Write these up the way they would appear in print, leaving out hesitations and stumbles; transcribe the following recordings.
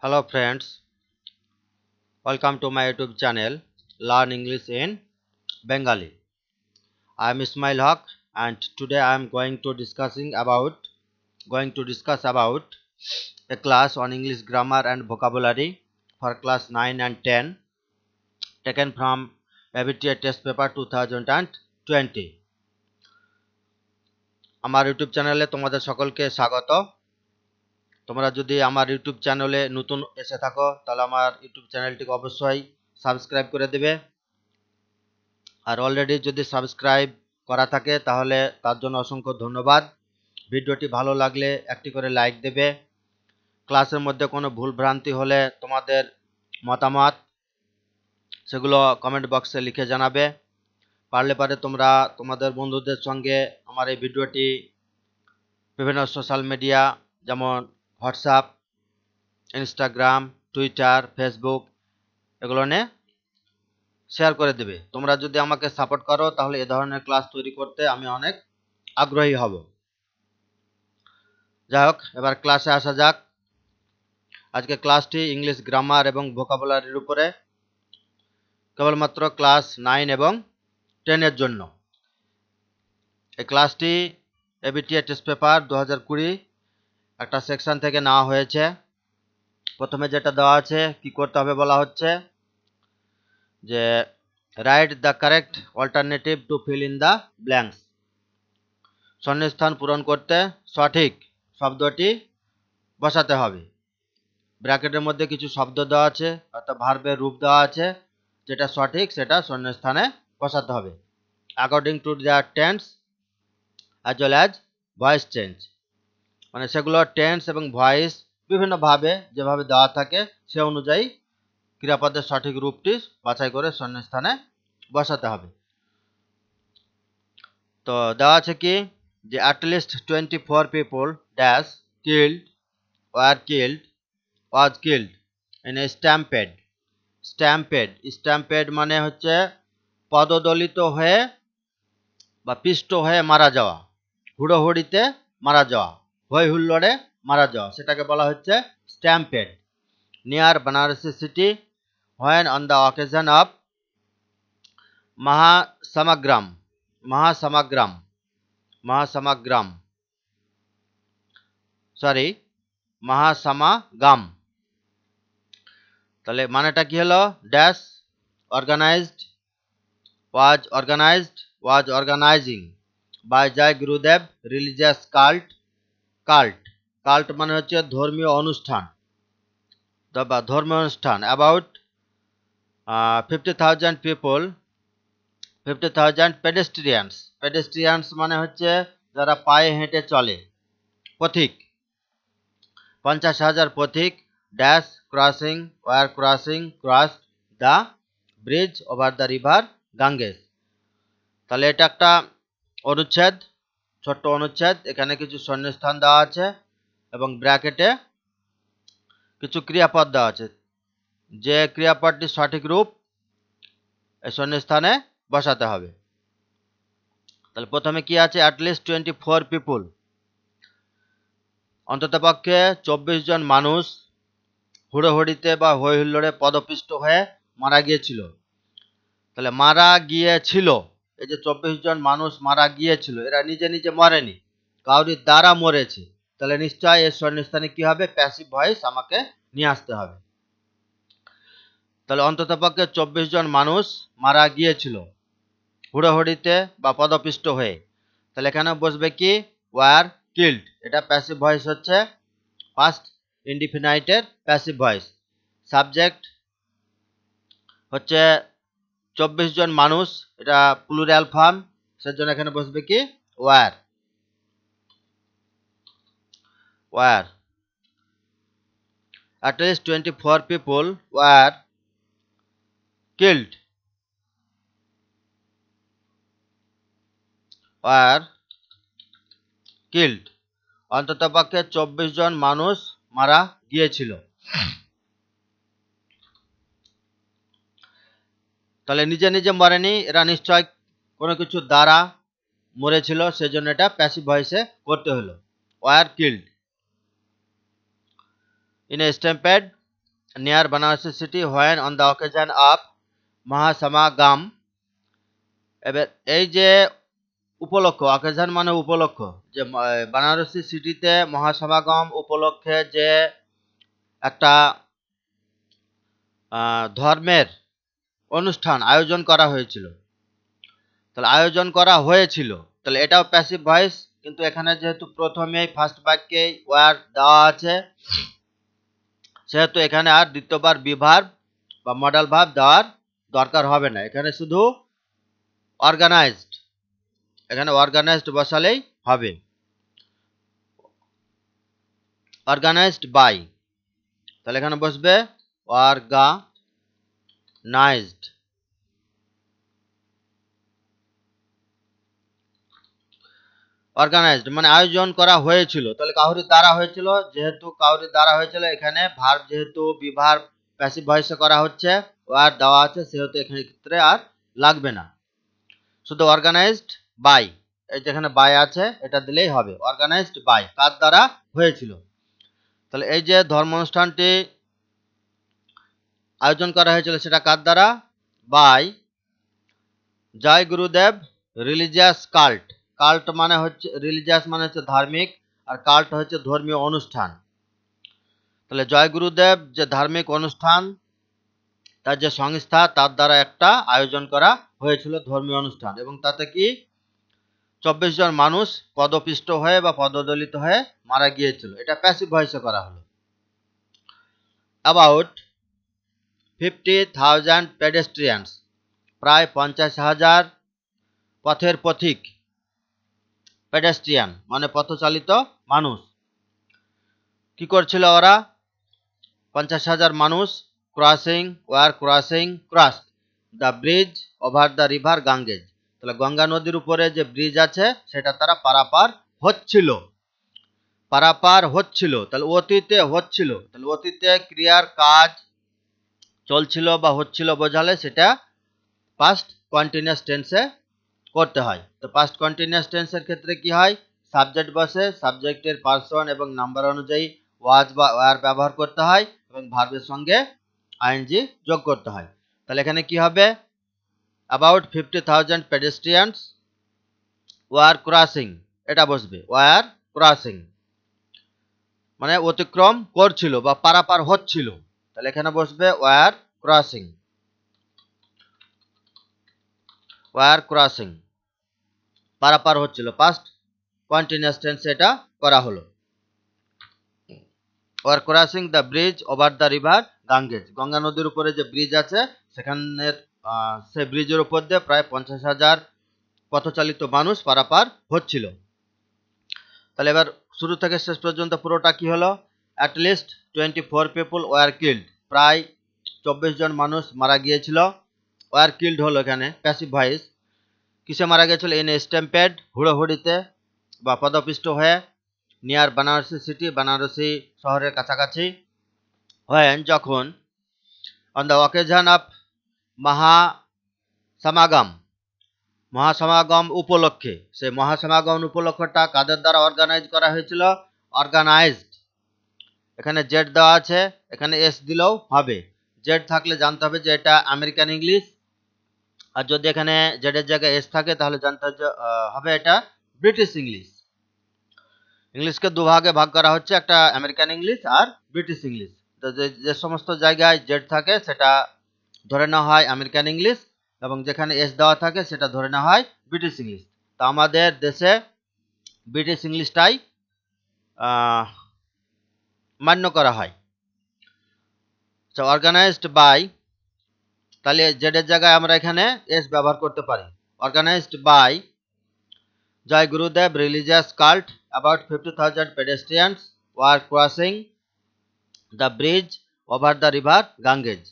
Hello friends, welcome to my YouTube channel Learn English in Bengali. I am Ismail Haq and today I am going to discuss about a class on English grammar and vocabulary for class 9 and 10 taken from ABTA test paper 2020. আমার YouTube চ্যানেলে তোমাদের সকলকে স্বাগত। তোমরা যদি আমার YouTube চ্যানেলে নতুন এসে থাকো তাহলে আমার ইউটিউব চ্যানেলটিকে অবশ্যই সাবস্ক্রাইব করে দেবে। আর অলরেডি যদি সাবস্ক্রাইব করা থাকে তাহলে তার জন্য অসংখ্য ধন্যবাদ। ভিডিওটি ভালো লাগলে একটি করে লাইক দেবে। ক্লাসের মধ্যে কোনো ভুল ভ্রান্তি হলে তোমাদের মতামত সেগুলো কমেন্ট বক্সে লিখে জানাবে। পারলে তোমরা তোমাদের বন্ধুদের সঙ্গে আমার এই ভিডিওটি বিভিন্ন সোশ্যাল মিডিয়া যেমন হোয়াটসঅ্যাপ, ইনস্টাগ্রাম, টুইটার, ফেসবুক এগুলো নিয়ে শেয়ার করে দেবে। তোমরা যদি আমাকে সাপোর্ট করো তাহলে এ ধরনের ক্লাস তৈরি করতে আমি অনেক আগ্রহী হব। যাই হোক, এবার ক্লাসে আসা যাক। আজকে ক্লাসটি ইংলিশ গ্রামার এবং ভোকাবুলারির উপরে, কেবলমাত্র ক্লাস 9 এবং 10 এর জন্য। এই ক্লাসটি এবিটিএ টেস্ট পেপার 2020 একটা সেকশন থেকে নেওয়া হয়েছে। প্রথমে যেটা দেওয়া আছে কি করতে হবে বলা হচ্ছে যে write the correct alternative to fill in the blanks. শূন্যস্থান পূরণ করতে সঠিক শব্দটি বসাতে হবে। ব্র্যাকেটের মধ্যে কিছু শব্দ দেওয়া আছে অর্থাৎ ভার্বের রূপ দেওয়া আছে, যেটা সঠিক সেটা শূন্যস্থানে বসাতে হবে according to their tense as well as voice change. মানে সেগুলো টেন্স এবং ভয়েস বিভিন্নভাবে যেভাবে দেওয়া থাকে সে অনুযায়ী ক্রিয়াপদের সঠিক রূপটি বাছাই করে শূন্যস্থানে বসাতে হবে। তো দেওয়া আছে কি যে at least 24 people dash killed were killed was killed in a stampede. Stampede মানে হচ্ছে পদদলিত হয়ে বা পিষ্ট হয়ে মারা যাওয়া, হুড়োহুড়িতে মারা যাওয়া, হই হুল্লোড়ে মারা যাওয়া, সেটাকে বলা হচ্ছে stampede. Near Banarasi city when on the occasion of মাহাসামাগাম। তাহলে মানেটা কি হলো? Dash was organizing by Joy Gurudev religious cult মানে হচ্ছে ধর্মীয় অনুষ্ঠান বা ধর্মীয় অনুষ্ঠান। অ্যাবাউট 50,000 পেডেস্ট্রিয়ানস মানে হচ্ছে যারা পায়ে হেঁটে চলে, পথিক। 50,000 পথিক dash cross the bridge over the river Ganges. তাহলে এটা একটা অনুচ্ছেদ, ছোট্ট অনুচ্ছেদ। এখানে কিছু শূন্যস্থান দেওয়া আছে এবং ব্র্যাকেটে কিছু ক্রিয়াপদ দেওয়া আছে। যে ক্রিয়াপদটির সঠিক রূপ এই শূন্যস্থানে বসাতে হবে। তাহলে প্রথমে কি আছে? অ্যাটলিস্ট 24 পিপুল, অন্ততপক্ষে 24 জন মানুষ হুড়োহুড়িতে বা হই হুল্লোড়ে পদপিষ্ট হয়ে মারা গিয়েছিল। তাহলে মারা গিয়েছিল, এই যে 24 জন মানুষ মারা গিয়েছিল, এরা নিজে নিজে মরেনি, কাউরির দ্বারা মরেছে। তাহলে নিশ্চয় এর শূন্যস্থানে কি হবে? প্যাসিভ ভয়েস আমাকে নিয়ে আসতে হবে। তাহলে অন্ততপক্ষে 24 জন মানুষ মারা গিয়েছিল হুড়োহুড়িতে বা পদপিষ্ট হয়ে। তাহলে এখানে বসবে কি? Were killed. এটা প্যাসিভ ভয়েস হচ্ছে ফার্স্ট ইনডিফিনাইটের প্যাসিভ ভয়েস। সাবজেক্ট হচ্ছে 24 জন মানুষ, এটা প্লুরাল ফর্ম, সেজন্য এখানে বসবে কি? War. At least 24 people were killed. অন্ততপক্ষে 24 জন মানুষ মারা গিয়েছিল। তাহলে নিজে নিজে মরেনি, এরা নিশ্চয় কোনো কিছু দ্বারা মরেছিল, সেজন্য এটা প্যাসিভ ভয়েসে করতে হলো। Were killed in a stampede near Banarasi city when on the occasion of Mahasamagam. এবার এই যে উপলক্ষ, অকেশন মানে উপলক্ষ, যে বানারসি সিটিতে মহাসমাগম উপলক্ষে যে একটা ধর্মের অনুষ্ঠান আয়োজন করা হয়েছিল, তাহলে আয়োজন করা হয়েছিল, তাহলে এটাও প্যাসিভ ভয়েস। কিন্তু এখানে যেহেতু প্রথমেই ফার্স্ট বাক্যে ওয়ার দেওয়া আছে, সেহেতু এখানে আর দ্বিতীয়বার বি ভার্ব বা মডেল ভার্ব দেওয়ার দরকার হবে না। এখানে শুধু অর্গানাইজড, এখানে অর্গানাইজড বসালেই হবে। অর্গানাইজড বাই, তাহলে এখানে বসবে অর্গানাইজড। অর্গানাইজড মানে আয়োজন করা হয়েছিল, তাহলে কাউরি দ্বারা হয়েছিল, যেহেতু কাউরি দ্বারা হয়েছিল, এখানে ভার্ব যেহেতু বি ভার্ব প্যাসিভ ভয়েসে করা হচ্ছে, ওয়ার দেওয়া আছে, সেহেতু এখানে ক্ষেত্রে আর লাগবে না, শুধু অর্গানাইজড বাই, এই যেখানে বাই আছে এটা দিলেই হবে। অর্গানাইজড বাই, কার দ্বারা হয়েছিল। তাহলে এই যে ধর্ম অনুষ্ঠানটি আয়োজন করা হয়েছিল সেটা কার দ্বারা? By Jai Gurudev religious cult. Cult মানে হচ্ছে, রিলিজিয়াস মানে হচ্ছে ধার্মিক, আর কাল্ট হচ্ছে ধর্মীয় অনুষ্ঠান। তাহলে জয় গুরুদেব যে ধার্মিক অনুষ্ঠান, তার যে সংস্থা, তার দ্বারা একটা আয়োজন করা হয়েছিল ধর্মীয় অনুষ্ঠান, এবং তাতে কি 24 জন মানুষ পদপিষ্ট হয়ে বা পদদলিত হয়ে মারা গিয়েছিল। এটা প্যাসিভ ভয়েসে করা হলো। অ্যাবাউট 50,000 পেডেস্ট্রিয়ানস, প্রায় 50,000 পথের পথিক, পেডেস্ট্রিয়ান মানে পথচালিত মানুষ, কি করছিল ওরা? 50,000 মানুষ cross the bridge over the river Ganges. তাহলে গঙ্গা নদীর উপরে যে ব্রিজ আছে সেটা তারা পারাপার হচ্ছিল, তাহলে অতীতে হচ্ছিল, তাহলে অতীতে ক্রিয়ার কাজ চলছিল বা হচ্ছিল বোঝালে সেটা পাস্ট কন্টিনিউয়াস টেন্সে করতে হয়। তো পাস্ট কন্টিনিউয়াস টেন্সের ক্ষেত্রে কি হয়? সাবজেক্ট বসে, সাবজেক্টের পার্সন এবং নাম্বার অনুযায়ী ওয়াজ বা ওয়ার ব্যবহার করতে হয়, এবং ভার্বের সঙ্গে আইএনজি যোগ করতে হয়। তাহলে এখানে কি হবে? অ্যাবাউট 50,000 পেডেস্ট্রিয়ানস ওয়ার ক্রসিং, এটা বসবে ওয়ার ক্রসিং মানে অতিক্রম করছিল বা পারাপার হচ্ছিল, তাহলে এখানে বসবে ওয়ার ক্রসিং, ওয়ার ক্রসিং পারাপার হচ্ছিল, পাস্ট কন্টিনিউয়াস টেন্সে এটা করা হলো। Were crossing the bridge over the river Ganges, Ganga নদীর উপরে যে ব্রিজ আছে সেখানে সে ব্রিজের উপর দিয়ে প্রায় 50,000 পথচালিত মানুষ পারাপার হচ্ছিল। তাহলে এবার শুরু থেকে শেষ পর্যন্ত পুরোটা কি হলো? At least 24 people were killed, প্রায় 24 জন মানুষ মারা গিয়েছিল। ওয়ার কিল্ড হলো এখানে প্যাসিভ ভয়েস। কিসে মারা গিয়েছিল? ইন স্ট্যাম্পেড, হুড়োহুড়িতে বা পদপিষ্ট হয়ে, নিয়ার বানারসি সিটি, বানারসি শহরের কাছাকাছি, হয় যখন, অন দ্য অকেশন অফ মহাসমাগম উপলক্ষে, সেই মহাসমাগম উপলক্ষটা কাদের দ্বারা অর্গানাইজ করা হয়েছিল? অর্গানাইজড, এখানে জেড দেওয়া আছে, এখানে এস দিলেও হবে। জেড থাকলে জানতে হবে যে এটা আমেরিকান ইংলিশ, আর যদি এখানে জেডের জায়গায় এস থাকে তাহলে জানতে হবে এটা ব্রিটিশ ইংলিশ। ইংলিশকে দুভাগে ভাগ করা হচ্ছে, একটা আমেরিকান ইংলিশ আর ব্রিটিশ ইংলিশ। তো যে সমস্ত জায়গায় জেড থাকে সেটা ধরে নেওয়া হয় আমেরিকান ইংলিশ, এবং যেখানে এস দেওয়া থাকে সেটা ধরে নেওয়া হয় ব্রিটিশ ইংলিশ। তো আমাদের দেশে ব্রিটিশ ইংলিশটাই মান্য করা হয়। অর্গানাইজড বাই, তাহলে জেডের জায়গায় আমরা এখানে এস ব্যবহার করতে পারি। Organised by Jai Gurudev religious cult, about 50,000 pedestrians were crossing the bridge over the river Ganges.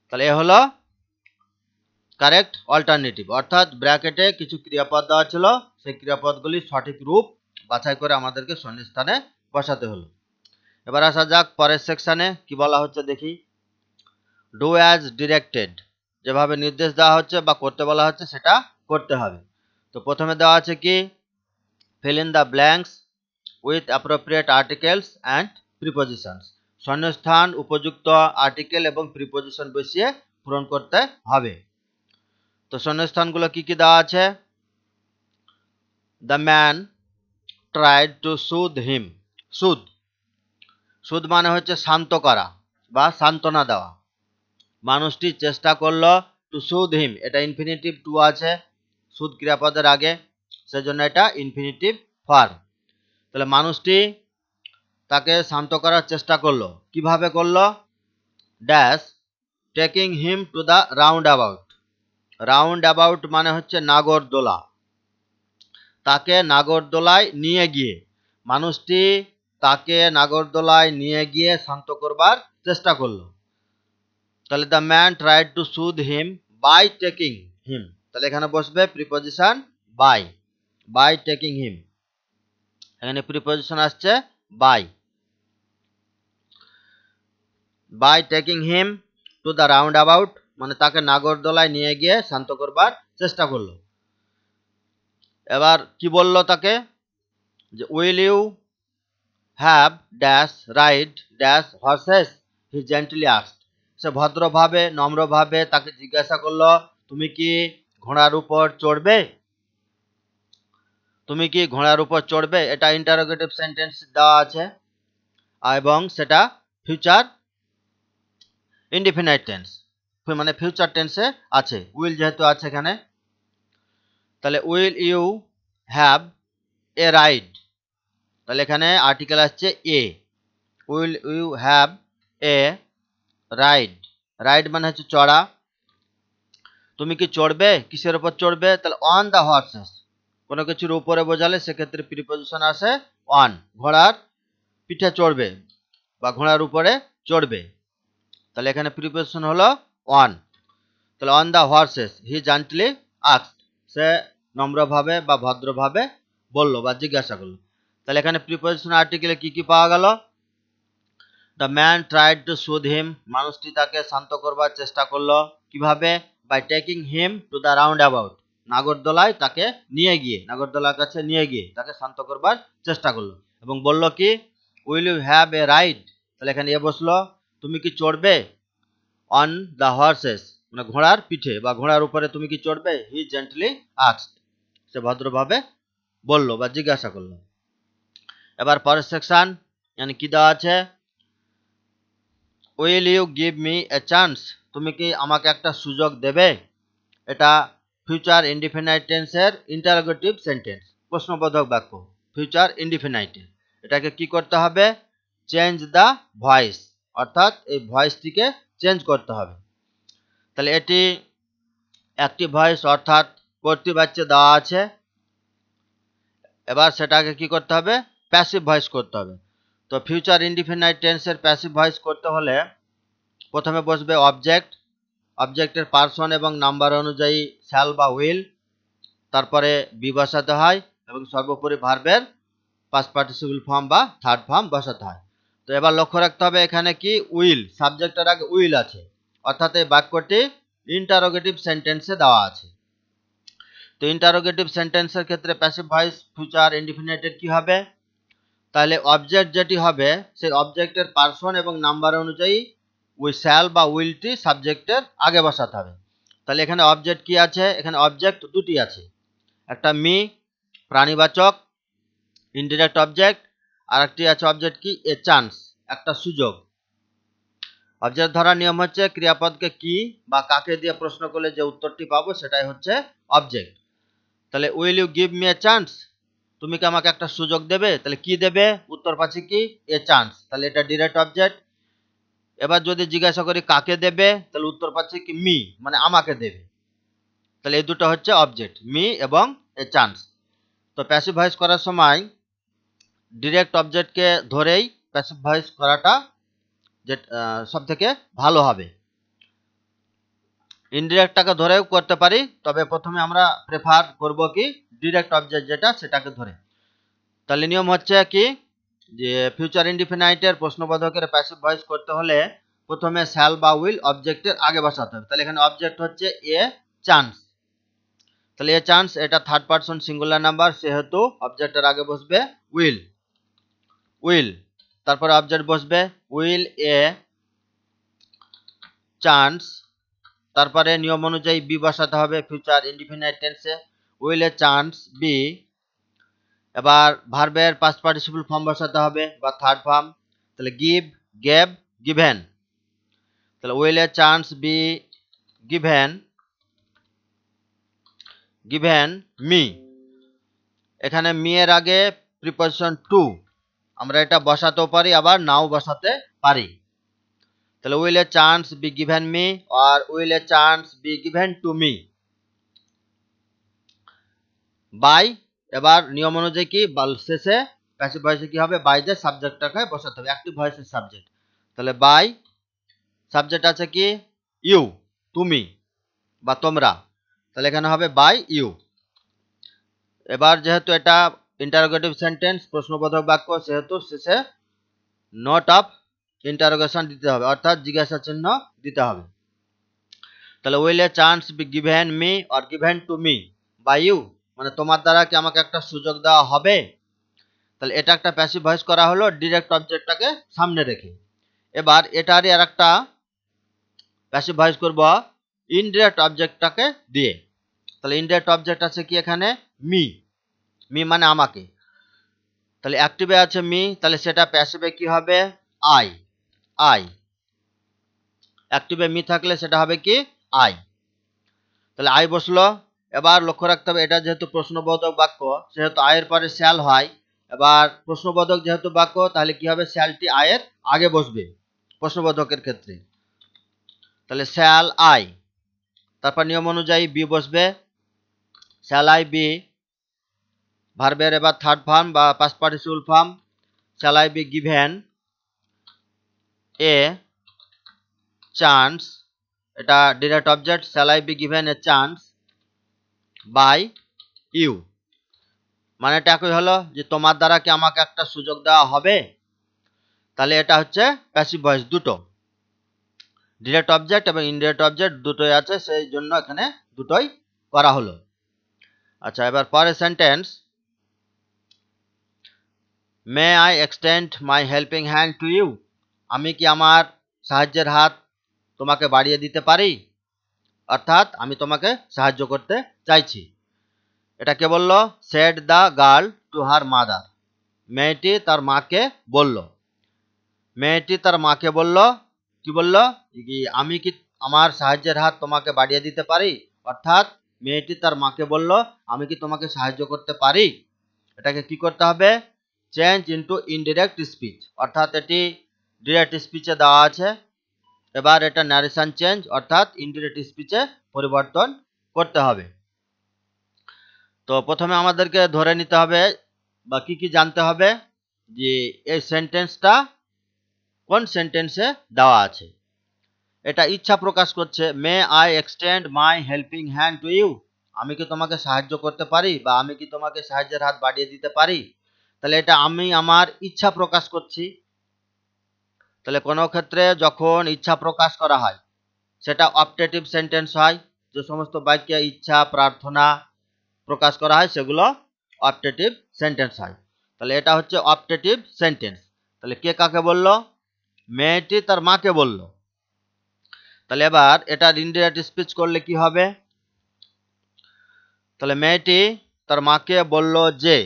তাহলে এ হলো কারেক্ট অল্টারনেটিভ, অর্থাৎ ব্র্যাকেটে কিছু ক্রিয়াপদ দেওয়া ছিল, সেই ক্রিয়াপদগুলির সঠিক রূপ বাছাই করে আমাদেরকে শূন্যস্থানে বসাতে হলো। এবার আসা যাক পরের সেকশনে কি বলা হচ্ছে দেখি। ডু অ্যাজ ডিরেক্টেড, যেভাবে নির্দেশ দেওয়া হচ্ছে বা করতে বলা হচ্ছে সেটা করতে হবে। তো প্রথমে দেওয়া আছে কি, fill in the blanks with appropriate articles and prepositions, শূন্যস্থান উপযুক্ত আর্টিকেল এবং প্রিপজিশন বসিয়ে পূরণ করতে হবে। তো শূন্যস্থানগুলো কি কি দেওয়া আছে? দ্য ম্যান ট্রাইড টু সুদ হিম। সুদ, সুদ মানে হচ্ছে শান্ত করা বা সান্ত্বনা দেওয়া। মানুষটি চেষ্টা করলো, টু সুদ হিম, এটা ইনফিনিটিভ টু আছে সুদ ক্রিয়াপদের আগে, সেজন্য এটা ইনফিনিটিভ ফর্ম। তাহলে মানুষটি তাকে শান্ত করার চেষ্টা করলো, কিভাবে করলো? Dash taking him to the round about. Round about মানে হচ্ছে নাগরদোলা। তাকে নাগরদোলায় নিয়ে গিয়ে, মানুষটি তাকে নাগরদোলায় নিয়ে গিয়ে শান্ত করবার চেষ্টা করলো। তাহলে দ্য ম্যান ট্রাইড টু সুদ হিম বাই টেকিং হিম, তাহলে এখানে বসবে preposition by, by taking him, এখানে প্রিপজিশন আসছে by. By taking him to the round about মানে তাকে নাগরদোলায় নিয়ে গিয়ে শান্ত করবার চেষ্টা করলো। এবার কি বলল তাকে? যে will you have dash ride dash horses, he gently asked. সে ভদ্রভাবে নম্রভাবে তাকে জিজ্ঞাসা করলো, তুমি কি ঘোড়ার উপর চড়বে? তুমি কি ঘোড়ার উপর চড়বে? এটা ইন্টারোগেটিভ সেন্টেন্স দেওয়া আছে এবং সেটা ফিউচার ইনডিফিনাইট টেন্স, মানে ফিউচার টেন্সে আছে, উইল যেহেতু আছে এখানে। তাহলে will you have a ride, তাহলে এখানে আর্টিকেল আসছে a, will you have a ride, ride মানে হচ্ছে চড়া। তুমি কি চড়বে? কিসের উপর চড়বে? তাহলে অন দ্য হর্সেস, কোনো কিছুর উপরে বোঝালে সেক্ষেত্রে প্রিপজিশন আসে অন, ঘোড়ার পিঠে চড়বে বা ঘোড়ার উপরে চড়বে, তাহলে এখানে প্রিপজিশন হলো অন। তাহলে on the horses he gently asked, সে নম্রভাবে বা ভদ্রভাবে বলল বা জিজ্ঞাসা করলো। তাহলে এখানে প্রিপজিশন আর্টিকেলে কি কি পাওয়া গেল? দ্য ম্যান ট্রাইড টু সুদ হিম, মানুষটি তাকে শান্ত করবার চেষ্টা করলো, কিভাবে? By taking him to the round about, নাগরদোলায় তাকে নিয়ে গিয়ে, নাগরদোলার কাছে নিয়ে গিয়ে তাকে শান্ত করবার চেষ্টা করলো এবং বলল কি? Will you have a ride, তাহলে এখানে এ বসলো, তুমি কি চড়বে? অন দ্য হর্সেস মানে ঘোড়ার পিঠে বা ঘোড়ার উপরে তুমি কি চড়বে? হি জেন্টলি আস্কড, সে ভদ্রভাবে বলল বা জিজ্ঞাসা করলো। এবার পরের সেকশন, মানে কি দেওয়া আছে? Will you give me a chance, তুমি কি আমাকে একটা সুযোগ দেবে? এটা ফিউচার ইনডিফিনাইট টেন্সের ইন্টারোগেটিভ সেন্টেন্স, প্রশ্নবোধক বাক্য, ফিউচার ইনডিফিনাইট। এটাকে কি করতে হবে? চেঞ্জ দ্য ভয়েস, অর্থাৎ এই ভয়েসটিকে চেঞ্জ করতে হবে। তাহলে এটি অ্যাক্টিভ ভয়েস অর্থাৎ কর্তৃবাচ্যে দেওয়া আছে, এবার সেটাকে কি করতে হবে? প্যাসিভ ভয়েস করতে হবে। তো ফিউচার ইনডিফিনাইট টেন্সের প্যাসিভ ভয়েস করতে হলে প্রথমে বসবে অবজেক্ট, অবজেক্টের পার্সন এবং নাম্বার অনুযায়ী শ্যাল বা উইল, তারপরে বি বসাতে হয় এবং সর্বোপরি ভার্বের পাস্ট পার্টিসিপল ফর্ম বা থার্ড ফর্ম বসাতে হয়। তো এবার লক্ষ্য রাখতে হবে এখানে কি উইল, সাবজেক্টের আগে উইল আছে, অর্থাৎ এই বাক্যটি ইন্টারোগেটিভ সেন্টেন্সে দেওয়া আছে। তো ইন্টারোগেটিভ সেন্টেন্সের ক্ষেত্রে প্যাসিভ ভয়েস ফিউচার ইনডিফিনিটের কি হবে? তাহলে অবজেক্ট যেটি হবে সেই অবজেক্টের পার্সন এবং নাম্বার অনুযায়ী ওই শ্যাল বা উইলটি সাবজেক্টের আগে বসাতে হবে। তাহলে এখানে অবজেক্ট কি আছে? এখানে অবজেক্ট দুটি আছে, একটা মি প্রাণীবাচক ইনডিরেক্ট অবজেক্ট, আর একটি আছে অবজেক্ট কি? এ চান্স, একটা সুযোগ। অবজেক্ট ধরার নিয়ম হচ্ছে ক্রিয়াপদকে কি বা কাকে দিয়ে প্রশ্ন করলে যে উত্তরটি পাবো সেটাই হচ্ছে অবজেক্ট। তাহলে will you give me a chance, তুমি কি আমাকে একটা সুযোগ দেবে? তাহলে কি দেবে? উত্তর পাচ্ছি কি? এ চান্স, তাহলে এটা ডিরেক্ট অবজেক্ট। এবার যদি জিজ্ঞাসা করি কাকে দেবে, তাহলে উত্তর পাচ্ছি কি? মি, মানে আমাকে দেবে। তাহলে এই দুটো হচ্ছে অবজেক্ট, মি এবং এ চান্স। তো প্যাসিভ ভয়েস করার সময় ডিরেক্ট অবজেক্টকে ধরেই প্যাসিভ ভয়েস করাটা যে সব থেকে ভালো হবে। ইনডিরেক্টটাকে ধরেও করতে পারি, তবে প্রথমে আমরা প্রেফার করব কি? ডিরেক্ট অবজেক্ট যেটা সেটাকে ধরে। তাহলে নিয়ম হচ্ছে কি? যে ফিউচার ইনডিফিনাইটের প্রশ্নবোধকের প্যাসিভ ভয়েস করতে হলে প্রথমে শ্যাল বা উইল অবজেক্টের আগে বসাতে হবে। তাহলে এখানে অবজেক্ট হচ্ছে এ চান্স, তাহলে এ চান্স এটা থার্ড পারসন সিঙ্গুলার নাম্বার, সেহেতু অবজেক্টের আগে বসবে উইল, উইল। তারপরে অবজেক্ট বসবে, উইল এ চান্স, তারপরে নিয়ম অনুযায়ী বি বসাতে হবে ফিউচার ইনডিফিনাইট টেন্সে, উইল এ চান্স বি। এবার ভার্বের পাস্ট পার্টিসিপল ফর্ম বসাতে হবে বা থার্ড ফর্ম, তাহলে গিভ, গেভ, গিভেন। তাহলে will a chance be given, given me. এখানে মি এর আগে প্রিপোজিশন টু, আমরা এটা বসাতেও পারি আবার নাও বসাতে পারি। তাহলে will a chance be given me আর will a chance be given to me by. এবার নিয়ম অনুযায়ী কি শেষে প্যাসিভ ভয়েসে কি হবে, বাই দিয়ে সাবজেক্টটাকে বসাতে হবে, অ্যাক্টিভ ভয়েসের সাবজেক্ট। তাহলে বাই, সাবজেক্ট আছে কি ইউ, তুমি বা তোমরা, তাহলে এখানে হবে বাই ইউ। এবার যেহেতু এটা ইন্টারোগেটিভ সেন্টেন্স, প্রশ্নবোধক বাক্য, সেহেতু শেষে নোট অফ ইন্টারোগেশন দিতে হবে, অর্থাৎ জিজ্ঞাসা চিহ্ন দিতে হবে। তাহলে will a chance be given me or given to me by you, মানে তোমার দ্বারা কি আমাকে একটা সুযোগ দেওয়া হবে। তাহলে এটা একটা প্যাসিভ ভয়েস করা হলো ডিরেক্ট অবজেক্টটাকে সামনে রেখে। এবার এটারই আর একটা প্যাসিভ ভয়েস করব ইনডিরেক্ট অবজেক্টটাকে দিয়ে। তাহলে ইনডিরেক্ট অবজেক্ট আছে কি এখানে মি, মি মানে আমাকে। তাহলে অ্যাক্টিভে আছে মি, তাহলে সেটা প্যাসিভে কি হবে আই, আই। অ্যাক্টিভে মি থাকলে সেটা হবে কি আই। তাহলে আই বসলো। এবার লক্ষ্য রাখতে হবে এটা যেহেতু প্রশ্নবোধক বাক্য সেহেতু আয়ের পরে শ্যাল হয়। এবার প্রশ্নবোধক যেহেতু বাক্য তাহলে কি হবে, শ্যালটি আয়ের আগে বসবে প্রশ্নবোধকের ক্ষেত্রে। তাহলে শ্যাল আই, তারপর নিয়ম অনুযায়ী বি বসবে, শ্যাল আই বি। ভার্বের এবার থার্ড ফর্ম বা past participle form, shall I be given a chance, এটা direct object, shall I be given a chance by you, মানে এটা একই হলো যে তোমার দ্বারা কি আমাকে একটা সুযোগ দেওয়া হবে। তাহলে এটা হচ্ছে প্যাসিভ ভয়েস, দুটো ডিরেক্ট অবজেক্ট এবং ইনডিরেক্ট অবজেক্ট দুটোই আছে, সেই জন্য এখানে দুটোই করা হলো। আচ্ছা, এবার পরের sentence, may I extend my helping hand to you, আমি কি আমার সাহায্যের হাত তোমাকে বাড়িয়ে দিতে পারি, অর্থাৎ আমি তোমাকে সাহায্য করতে চাইছি। এটা কে বললো, said the girl two her mother, মেয়েটি তার মাকে বলল। মেয়েটি তার মাকে বলল, কি বলল, আমি কি আমার সাহায্যের হাত তোমাকে বাড়িয়ে দিতে পারি, অর্থাৎ মেয়েটি তার মাকে বলল আমি কি তোমাকে সাহায্য করতে পারি। এটাকে কি করতে হবে, চেঞ্জ ইনটু ইনডিরেক্ট স্পিচ, অর্থাৎ এটি ডিরেক্ট স্পিচে দেওয়া আছে। এবার এটা ন্যারেশন চেঞ্জ, অর্থাৎ ইনডিরেক্ট স্পিচে পরিবর্তন করতে হবে। তো প্রথমে আমাদেরকে ধরে নিতে হবে বা কি কি জানতে হবে যে এই সেন্টেন্সটা কোন সেন্টেন্সে দেওয়া আছে। এটা ইচ্ছা প্রকাশ করছে, may I extend my helping hand to you, আমি কি তোমাকে সাহায্য করতে পারি বা আমি কি তোমাকে সাহায্যের হাত বাড়িয়ে দিতে পারি। তাহলে এটা আমি আমার ইচ্ছা প্রকাশ করছি। তাহলে কোনো ক্ষেত্রে যখন ইচ্ছা প্রকাশ করা হয় সেটা অপটেটিভ সেন্টেন্স হয়, যে সমস্ত বাক্যে ইচ্ছা প্রার্থনা প্রকাশ করা হয় সেগুলো অপটেটিভ সেন্টেন্স হয়। তাহলে এটা হচ্ছে অপটেটিভ সেন্টেন্স। তাহলে কে কাকে বলল, মেয়েটি তার মাকে বলল। তাহলে এবার এটা ইনডিরেক্ট স্পিচ করলে কি হবে, তাহলে মেয়েটি তার মাকে বলল যে।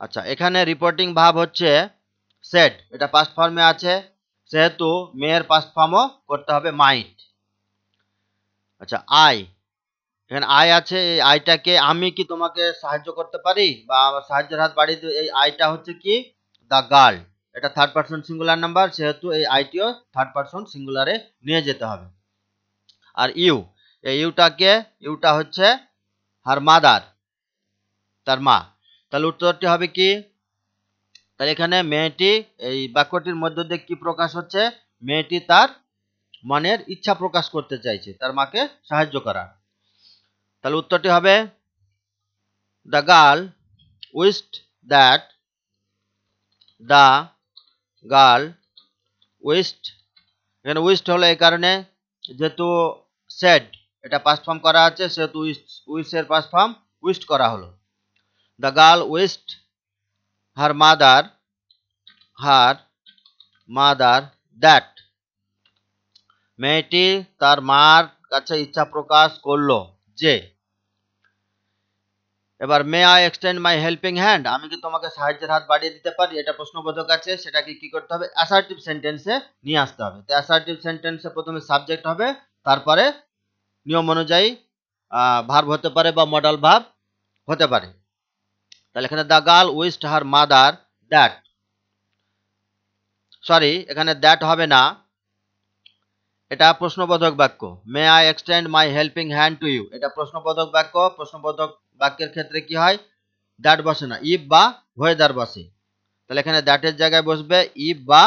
আচ্ছা, এখানে রিপোর্টিং ভার্ব হচ্ছে সেড, এটা পাস্ট ফর্মে আছে সেহেতু মেয়ের পাস্ট ফর্মও করতে হবে মাইট। আচ্ছা, আই, এখানে আই আছে, এই আইটাকে আমি কি তোমাকে সাহায্য করতে পারি বা আমার সাহায্যের হাত বাড়িয়ে দিই, এই আইটা হচ্ছে কি দ্য গার্ল, এটা থার্ড পারসন সিঙ্গুলার নাম্বার সেহেতু এই আইটিও থার্ড পারসন সিঙ্গুলারে নিয়ে যেতে হবে। আর ইউ, এই ইউটা হচ্ছে হার মাদার, তার মা। তাহলে উত্তরটি হবে কি, তাহলে এখানে মেয়েটি, এই বাক্যটির মধ্য দিয়ে কি প্রকাশ হচ্ছে, মেয়েটি তার মনের ইচ্ছা প্রকাশ করতে চাইছে তার মাকে সাহায্য করার। তাহলে উত্তরটি হবে the girl wished that, the girl wished, এখানে উইশড হলো এই কারণে যেহেতু সেড এটা পাস্ট ফর্ম করা আছে সেহেতু উইশের পাস্ট ফর্ম উইশড করা হলো। The girl wished her mother that মেয়েটি তার মার কাছে ইচ্ছা প্রকাশ করলো যে এবার মে I extend my helping hand আমি কি তোমাকে সাহায্যের হাত বাড়িয়ে দিতে পারি এটা প্রশ্নবোধক আছে সেটাকে কি করতে হবে অ্যাসার্টিভ সেন্টেন্সে নিয়ে আসতে হবে তো অ্যাসার্টিভ সেন্টেন্সে প্রথমে সাবজেক্ট হবে তারপরে নিয়ম অনুযায়ী ভার্ব হতে পারে বা মডাল ভার্ব হতে পারে তাহলে এখানে the girl wished her mother that sorry এখানে দ্যাট হবে না এটা প্রশ্নবোধক বাক্য may I extend my helping hand to you এটা প্রশ্নবোধক বাক্য প্রশ্নবোধক বাক্যের ক্ষেত্রে কি হয় দ্যাট বসে না ইফ বা ওয়েদার বসে তাহলে এখানে দ্যাটের জায়গায় বসবে ইফ বা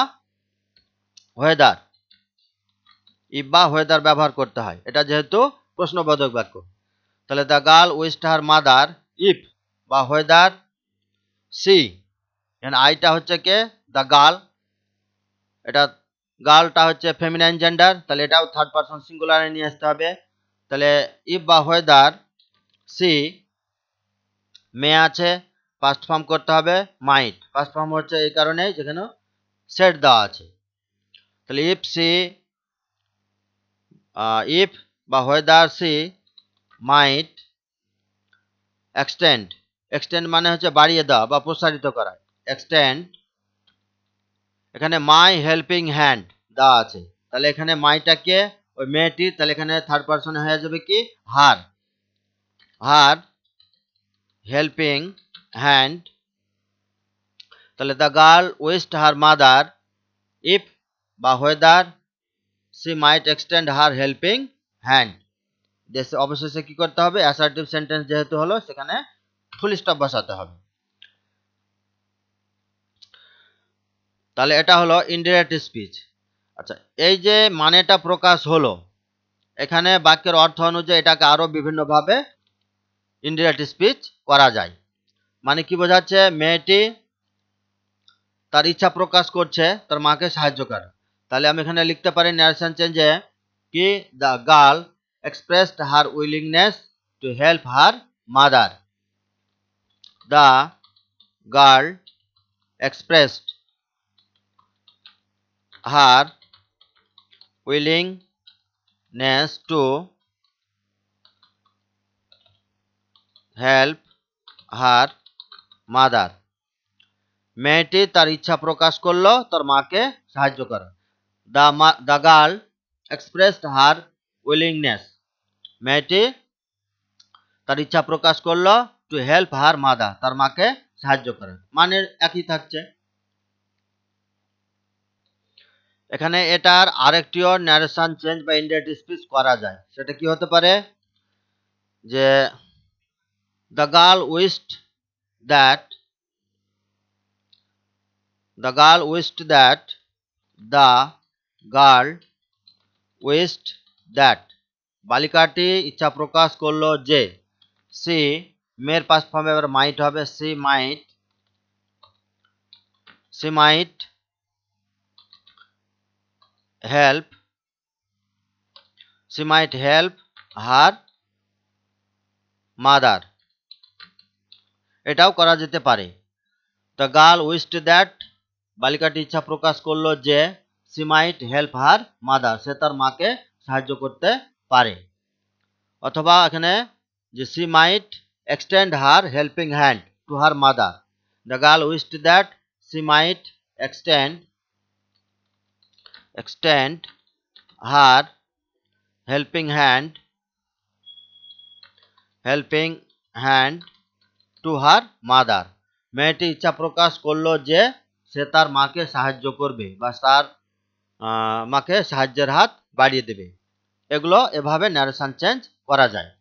ওয়েদার ব্যবহার করতে হয় এটা যেহেতু প্রশ্নবোধক বাক্য তাহলে the girl wished her mother if বা ওয়েদার সি এখানে আইটা হচ্ছে কে দ্য গার্ল এটা গার্লটা হচ্ছে ফেমিনাইন জেন্ডার তাহলে এটাও থার্ড পারসন সিঙ্গুলারে নিয়ে আসতে হবে তাহলে ইফ বা ওয়েদার সি মেয়ে আছে পাস্ট ফর্ম করতে হবে মাইট পাস্ট ফর্ম হচ্ছে এই কারণে যেখানে সেট দেওয়া আছে তাহলে ইফ বা ওয়েদার সি মাইট এক্সটেন্ড মানে হচ্ছে বাড়িয়ে দেওয়া বা প্রসারিত করা এক্সটেন্ড এখানে মাই হেল্পিং হ্যান্ড দেওয়া আছে তাহলে এখানে মাইটাকে ওই মেয়েটির তাহলে এখানে থার্ড পারসনে হয়ে যাবে কি হার হেল্পিং হ্যান্ড তাহলে the girl wished her mother if বা whether she might extend her helping hand অবশেষে কি করতে হবে অ্যাসার্টিভ সেন্টেন্স যেহেতু হলো সেখানে ফুল স্টপ বসাতে হবে তাহলে এটা হলো ইনডিরেক্ট স্পিচ আচ্ছা এই যে মানেটা প্রকাশ হলো এখানে বাক্যের অর্থ অনুযায়ী এটাকে আরো বিভিন্নভাবে ইনডিরেক্ট স্পিচ করা যায় মানে কি বোঝাচ্ছে মেয়েটি তার ইচ্ছা প্রকাশ করছে তার মাকে সাহায্য করা তাহলে আমি এখানে লিখতে পারি ন্যারেশন চেঞ্জে কি the girl expressed her willingness to help her mother. The girl expressed her willingness to help her mother. মেয়েটি তার ইচ্ছা প্রকাশ করলো তার মাকে সাহায্য করা the girl expressed her willingness মেয়েটি তার ইচ্ছা প্রকাশ করলো টু হেল্প হার মাদার তার মাকে সাহায্য করে মানে একই থাকছে এখানে এটার আরেকটিও ন্যারেশন চেঞ্জ বা ইনডিরেক্ট স্পিচ করা যায় সেটা কি হতে পারে যে the girl wished that the girl wished that বালিকাটি ইচ্ছা প্রকাশ করলো যে সি মেয়ের পাস্ট ফর্মে এবার মাইট হবে she might help her mother এটাও করা যেতে পারে দ্য গার্ল উইশড দ্যাট বালিকাটি ইচ্ছা প্রকাশ করলো যে she might help her mother সে তার মাকে সাহায্য করতে পারে অথবা এখানে যে she might extend her helping hand to her mother the girl wished that she might extend her helping hand to her mother মেয়েটি ইচ্ছা প্রকাশ করলো যে সে তার মাকে সাহায্য করবে বা তার মাকে সাহায্যের হাত বাড়িয়ে দেবে এগুলো এভাবে ন্যারেশন চেঞ্জ করা যায়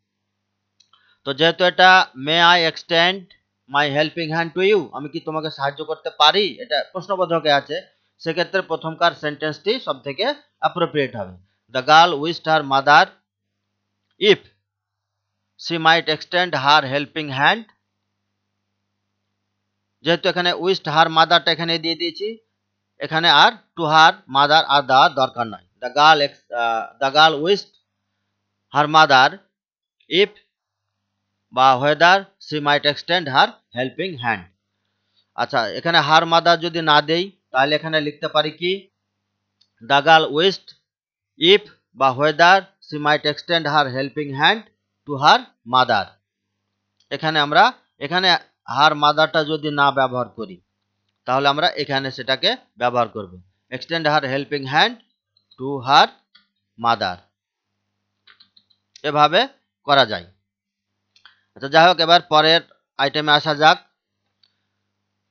তো যেহেতু এটা may I extend my helping hand to you আমি কি তোমাকে সাহায্য করতে পারি এটা প্রশ্নবোধকে আছে সেক্ষেত্রে প্রথমকার সেন্টেন্সটি সব থেকে অ্যাপ্রোপ্রিয়েট হবে the girl wished her mother if C might extend her helping hand যেহেতু এখানে উইশড হার মাদারটা এখানে দিয়ে দিয়েছি এখানে আর টু হার মাদার আর দেওয়ার দরকার নয় the girl wished her mother if বা whether she might extend her helping hand আচ্ছা, এখানে হার মাদার যদি না দেই তাহলে এখানে লিখতে পারি কি, দ্য গার্ল উইশড ইফ বা whether C might extend her helping hand to her mother. এখানে হার মাদারটা যদি না ব্যবহার করি তাহলে আমরা এখানে সেটাকে ব্যবহার করব, extend her helping hand to her mother. এভাবে করা যায়। আচ্ছা, যাই হোক, এবার পরের আইটেমে আসা যাক।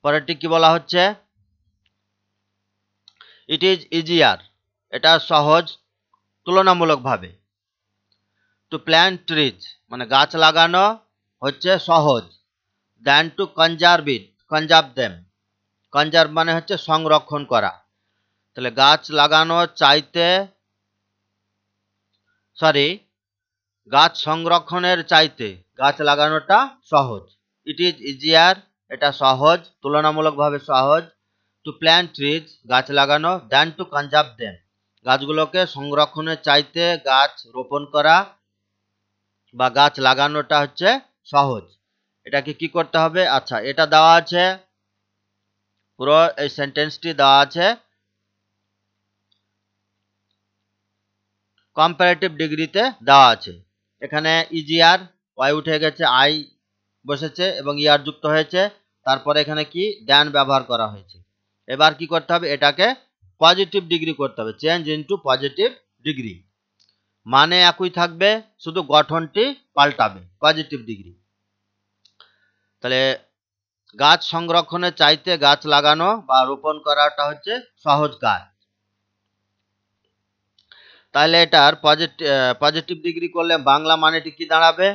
পরেরটি কি বলা হচ্ছে, ইট ইজ ইজিয়ার, এটা সহজ তুলনামূলকভাবে, টু প্ল্যান্ট ট্রিজ মানে গাছ লাগানো হচ্ছে সহজ, than to conserve them, conserve মানে হচ্ছে সংরক্ষণ করা। তাহলে গাছ লাগানো চাইতে, গাছ সংরক্ষণের চাইতে গাছ লাগানোটা সহজ। ইট ইজ ইজিয়ার, এটা সহজ, তুলনামূলকভাবে সহজ, টু প্ল্যান্ট ট্রিজ গাছ লাগানো, দ্যান টু কনজার্ভ দেম গাছগুলোকে সংরক্ষণের চাইতে গাছ রোপণ করা বা গাছ লাগানোটা হচ্ছে সহজ। এটাকে কি করতে হবে? আচ্ছা, এটা দেওয়া আছে, পুরো এই সেন্টেন্সটি দেওয়া আছে কম্পারেটিভ ডিগ্রিতে দেওয়া আছে। এখানে ইজিয়ার, ওয়াই উঠে গেছে, আই বসেছে এবং ইয়ার যুক্ত হয়েছে, তারপরে এখানে কি দ্যান ব্যবহার করা হয়েছে। এবার কি করতে হবে? এটাকে পজিটিভ ডিগ্রি করতে হবে, চেঞ্জ ইনটু পজিটিভ ডিগ্রি। মানে একই থাকবে, শুধু গঠনটি পাল্টাবে, পজিটিভ ডিগ্রি। তাহলে গাছ সংরক্ষণের চাইতে গাছ লাগানো বা রোপণ করাটা হচ্ছে সহজ কাজ। তাহলে এটার পজিটিভ ডিগ্রি করলে বাংলা মানেটি কি দাঁড়াবে?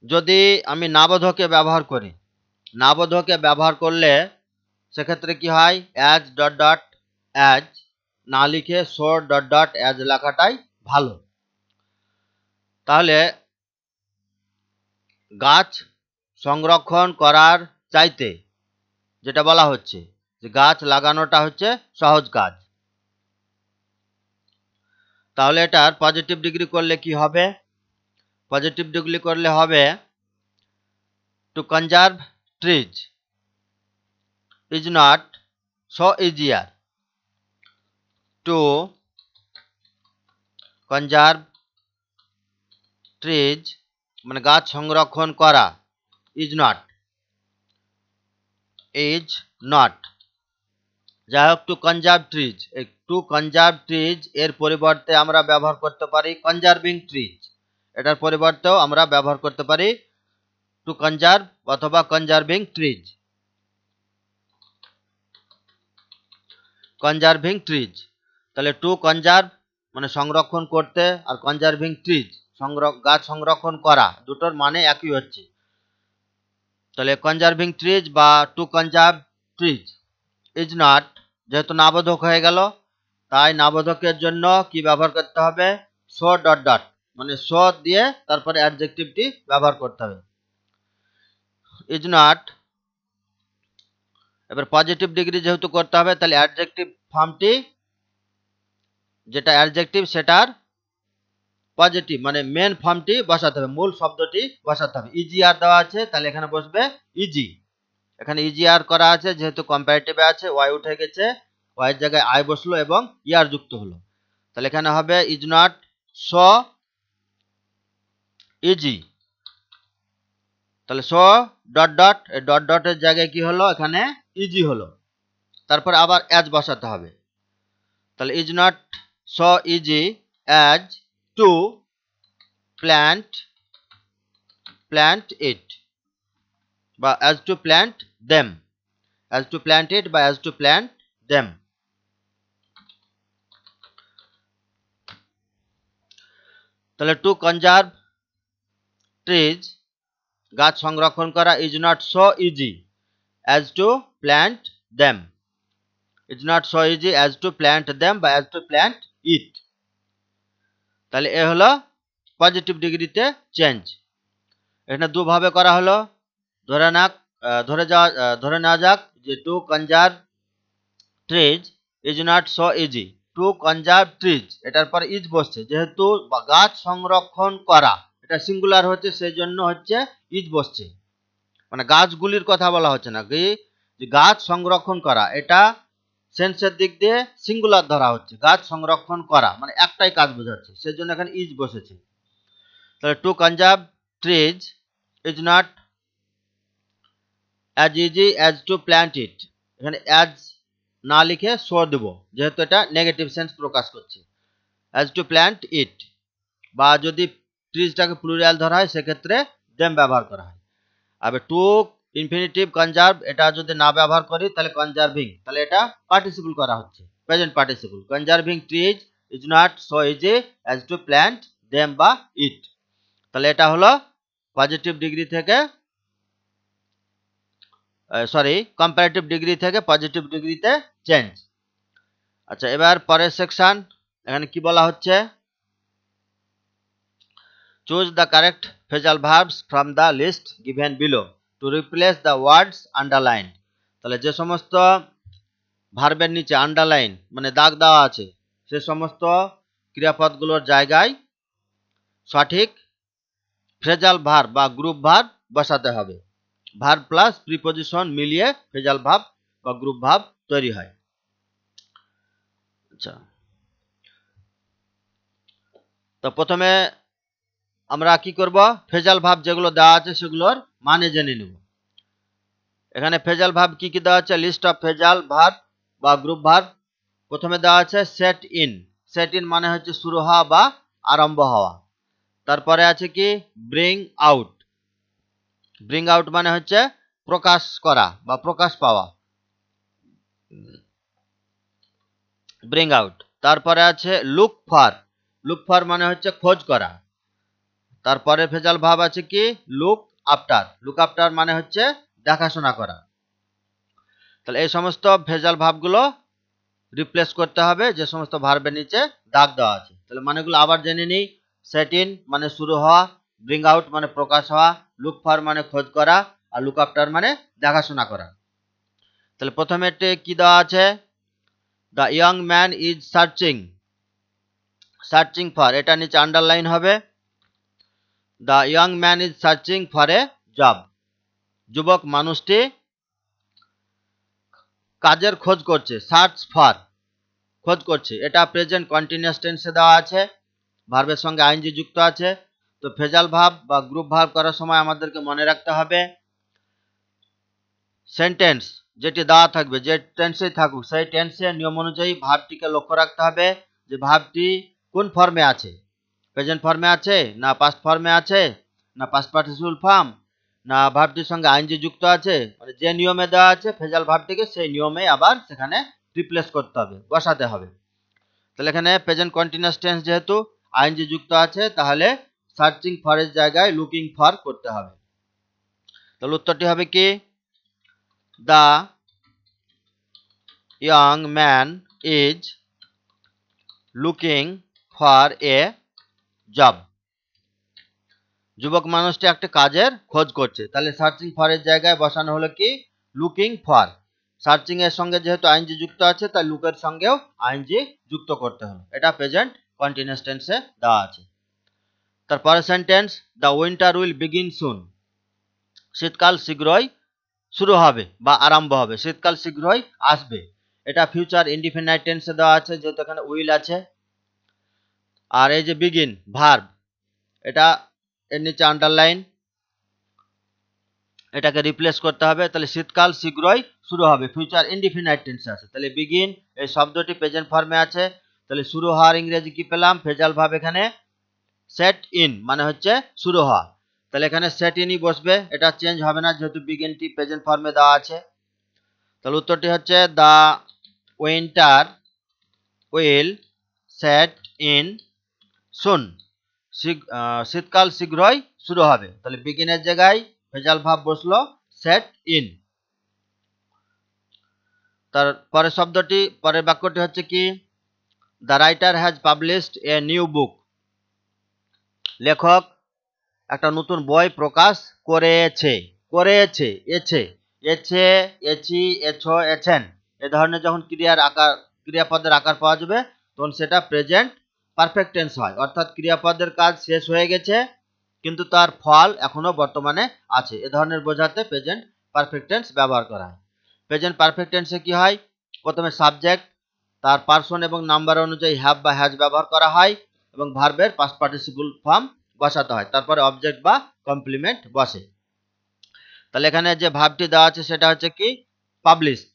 যদি আমি নাবোধকে ব্যবহার করি, নাবোধকে ব্যবহার করলে সেক্ষেত্রে কি হয়, অ্যাজ ডট ডট অ্যাজ না লিখে সো ডট ডট অ্যাজ লেখাটাই ভালো। তাহলে গাছ সংরক্ষণ করার চাইতে যেটা বলা হচ্ছে যে গাছ লাগানোটা হচ্ছে সহজ কাজ। তাহলে এটার পজিটিভ ডিগ্রি করলে কি হবে? পজিটিভ ডিগ্রি করলে হবে to conserve trees is not so easier, to conserve trees মানে গাছ সংরক্ষণ করা, ইজ নট যাই হোক, to conserve trees, to conserve trees এর পরিবর্তে আমরা ব্যবহার করতে পারি কনজার্ভিং ট্রিজ, এটার পরিবর্তেও আমরা ব্যবহার করতে পারি টু কনজার্ভ অথবা কনজার্ভিং ট্রিজ। কনজার্ভিং ট্রিজ, তাহলে টু কনজার্ভ মানে সংরক্ষণ করতে, আর কনজার্ভিং ট্রিজ গাছ সংরক্ষণ করা, দুটোর মানে একই হচ্ছে। তাহলে কনজার্ভিং ট্রিজ বা to conserve trees is not, যেহেতু নাবোধক হয়ে গেল, তাই নাবোধকের জন্য কি ব্যবহার করতে হবে? সো ডট ডট মানে সো দিয়ে তারপরে অ্যাডজেক্টিভটি ব্যবহার করতে হবে, ইজ নট। এবার পজিটিভ ডিগ্রি যেহেতু করতে হবে, তাহলে অ্যাডজেক্টিভ ফর্মটি, যেটা অ্যাডজেক্টিভ সেটার পজিটিভ মানে মেন ফর্মটি বসাতে হবে, মূল শব্দটি বসাতে হবে। ইজিআর দেওয়া আছে, তাহলে এখানে বসবে ইজি। এখানে ইজিআর করা আছে, যেহেতু কম্পারেটিভে আছে, ওয়াই উঠে গেছে, ওয়াই এর জায়গায় আই বসলো এবং ইয়ার যুক্ত হলো। তাহলে এখানে হবে ইজ নট সো ইজি। তাহলে সো ডট ডট, এই ডট ডটের জায়গায় কি হলো? এখানে ইজি হলো। তারপর আবার অ্যাজ বসাতে হবে। তাহলে is not so easy as to plant it বা as to plant them, as to plant it বা অ্যাজ টু প্ল্যান্ট দেম। তাহলে টু কনজার্ভ ট্রিজ গাছ সংরক্ষণ করা is not so easy as to plant them, is not so easy as to plant them বা as to plant it. তাহলে এ হলো positive ডিগ্রিতে চেঞ্জ। এখানে দুভাবে করা হলো। ধরে নেওয়া যাক যে to conserve trees is not so easy, to conserve trees এটার পর ইজ বসছে, যেহেতু গাছ সংরক্ষণ করা এটা সিঙ্গুলার হচ্ছে, সেই জন্য হচ্ছে ইজ বসছে, মানে গাছগুলির কথা বলা হচ্ছে না, যে গাছ সংরক্ষণ করা, এটা সেন্সের দিক দিয়ে সিঙ্গুলার ধরা হচ্ছে, গাছ সংরক্ষণ করা মানে একটাই কাজ বোঝাচ্ছে, সেই জন্য এখানে ইজ বসেছে। তাহলে to conserve trees is not as easy as to plant it, এখানে অ্যাজ না লিখে সো দেব, যেহেতু এটা নেগেটিভ সেন্স প্রকাশ করছে। অ্যাজ টু প্ল্যান্ট ইট, বা যদি ট্রিজটাকে প্লুরাল ধরা হয় সেক্ষেত্রে দেম ব্যবহার করা হয়। আর টু ইনফিনিটিভ কনজার্ভ, এটা যদি না ব্যবহার করি তাহলে কনজার্ভিং, তাহলে এটা পার্টিসিপল করা হচ্ছে, present participle. Conserving trees is not so easy as to plant them বা ইট, তাহলে এটা হলো পজিটিভ ডিগ্রি থেকে কম্পারেটিভ ডিগ্রি থেকে পজিটিভ ডিগ্রিতে চেঞ্জ। আচ্ছা, এবার পরের সেকশন, এখানে কি বলা হচ্ছে, choose the correct phrasal verbs from the list given below to replace the words underline. তাহলে যে সমস্ত ভার্বের নিচে আন্ডারলাইন মানে দাগ দেওয়া আছে, সে সমস্ত ক্রিয়াপদগুলোর জায়গায় সঠিক ফ্রেজাল ভার্ব বা গ্রুপ ভার্ব বসাতে হবে। ভার্ব প্লাস প্রিপজিশন মিলিয়ে ফ্রেজাল ভার্ব বা গ্রুপ ভার্ব তৈরি হয়। আচ্ছা, তো প্রথমে আমরা কি করব, ফ্রেজাল ভার্ব যেগুলো দেওয়া আছে সেগুলোর মানে জেনে নেব। এখানে ফ্রেজাল ভার্ব কি কি দেওয়া আছে, লিস্ট অফ ফ্রেজাল ভার্ব বা গ্রুপ ভার্ব। প্রথমে দেওয়া আছে সেট ইন, সেট ইন মানে হচ্ছে শুরু হওয়া বা আরম্ভ হওয়া। তারপরে আছে কি ব্রিং আউট, ব্রিং আউট মানে হচ্ছে প্রকাশ করা বা প্রকাশ পাওয়া, ব্রিং আউট। তারপরে আছে লুক ফর, লুক ফর মানে হচ্ছে খোঁজ করা। তারপরে ফ্রেজাল ভার্ব আছে কি লুক আফটার, লুক আফটার মানে হচ্ছে দেখাশোনা করা। তাহলে এই সমস্ত ফ্রেজাল ভার্বগুলো রিপ্লেস করতে হবে যে সমস্ত ভার্বের নিচে দাগ দেওয়া আছে। তাহলে মানেগুলো আবার জেনে নিই, সেট ইন মানে শুরু হওয়া, ব্রিং আউট মানে প্রকাশ হওয়া, লুক ফর মানে খোঁজ করা, আর লুক আফটার মানে দেখাশোনা করা। তাহলে প্রথমে কি দেওয়া আছে, the young man is searching, searching for, এটা নিচে আন্ডারলাইন হবে। The young man is searching for a job, যুবক মানুষটি কাজের খোঁজ করছে, সার্চ ফর খোঁজ করছে, এটা প্রেজেন্ট কন্টিনিউয়াস টেন্সে দেওয়া আছে, ভার্বের সঙ্গে আইএনজি যুক্ত আছে। তো ফ্রেজাল ভার্ব বা গ্রুপ ভার্ব করার সময় আমাদেরকে মনে রাখতে হবে সেন্টেন্স যেটি দেওয়া থাকবে, যে টেন্সে থাকুক সেই টেন্সের নিয়ম অনুযায়ী ভার্বটিকে লক্ষ্য রাখতে হবে যে ভার্বটি কোন ফর্মে আছে, প্রেজেন্ট ফর্মে আছে না পাস্ট ফর্মে আছে না পাস্ট পার্টিসিপল ফর্ম না ভার্বটির সঙ্গে আইএনজি যুক্ত আছে, মানে যে নিয়মে দেওয়া আছে ফ্রেজাল ভার্বটিকে সেই নিয়মে আবার সেখানে রিপ্লেস করতে হবে, বসাতে হবে। তাহলে এখানে প্রেজেন্ট কন্টিনিউয়াস টেন্স যেহেতু আইএনজি যুক্ত আছে, তাহলে সার্চিং ফর এর জায়গায় লুকিং ফর করতে হবে। তাহলে উত্তরটি হবে কি, the young man is looking for a job, যুবক মানুষটি একটা কাজের খোঁজ করছে। তাহলে সার্চিং ফর এর জায়গায় বসানো হলো কি লুকিং ফর, সার্চিং এর সঙ্গে যেহেতু আইএনজি যুক্ত আছে তাই লুকের সঙ্গেও আইএনজি যুক্ত করতে হলো, এটা প্রেজেন্ট কন্টিনিউয়াস টেন্সে দেওয়া আছে। তারপরে sentence, the winter will begin soon, শীতকাল শীঘ্রই শুরু হবে বা আরম্ভ হবে, শীতকাল শীঘ্রই আসবে, এটা ফিউচার ইনডিফিনাইট টেন্সে দেওয়া আছে যেহেতু এখানে উইল আছে। আর এই যে বিগিন ভার্ব, এটা এর নিচে আন্ডারলাইন, এটাকে রিপ্লেস করতে হবে। তাহলে শীতকাল শীঘ্রই শুরু হবে, ফিউচার ইনডিফিনাইট টেন্সে আছে। তাহলে বিগিন এই শব্দটি প্রেজেন্ট ফর্মে আছে, তাহলে শুরু হওয়ার ইংরেজি কি পেলাম, ফ্রেজাল ভার্ব এখানে সেট ইন মানে হচ্ছে শুরু হওয়া, তাহলে এখানে সেট ইনই বসবে, এটা চেঞ্জ হবে না যেহেতু বিগিনটি প্রেজেন্ট ফর্মে দেওয়া আছে। তাহলে উত্তরটি হচ্ছে the winter will set in soon, শীতকাল শীঘ্রই শুরু হবে। তাহলে বিগিনের জায়গায় ফ্রেজাল ভার্ব বসলো সেট ইন। তার পরের শব্দটি, পরের বাক্যটি হচ্ছে কি, the writer has published a new book, লেখক একটা নতুন বই প্রকাশ করেছে, করেছে এছে, এছে এছি এছো এছেন এ ধরনের যখন ক্রিয়াপদের আকার পাওয়া যাবে তখন সেটা প্রেজেন্ট পারফেক্ট টেন্স হয়, অর্থাৎ ক্রিয়াপদের কাজ শেষ হয়ে গেছে, কিন্তু তার ফল এখনো বর্তমানে আছে। এ ধরনের বোঝাতে প্রেজেন্ট পারফেক্ট টেন্স ব্যবহার করা হয়। প্রেজেন্ট পারফেক্ট টেন্সে কি হয়, প্রথমে সাবজেক্ট তার পার্সন এবং নাম্বার অনুযায়ী হ্যাভ বা হ্যাজ ব্যবহার করা হয় এবং ভার্বের পাস্ট পার্টিসিপল ফর্ম বসাতে হয়, তারপরে অবজেক্ট বা কমপ্লিমেন্ট বসে। তাহলে এখানে যে ভার্বটি দেওয়া আছে সেটা হচ্ছে কি পাবলিশড।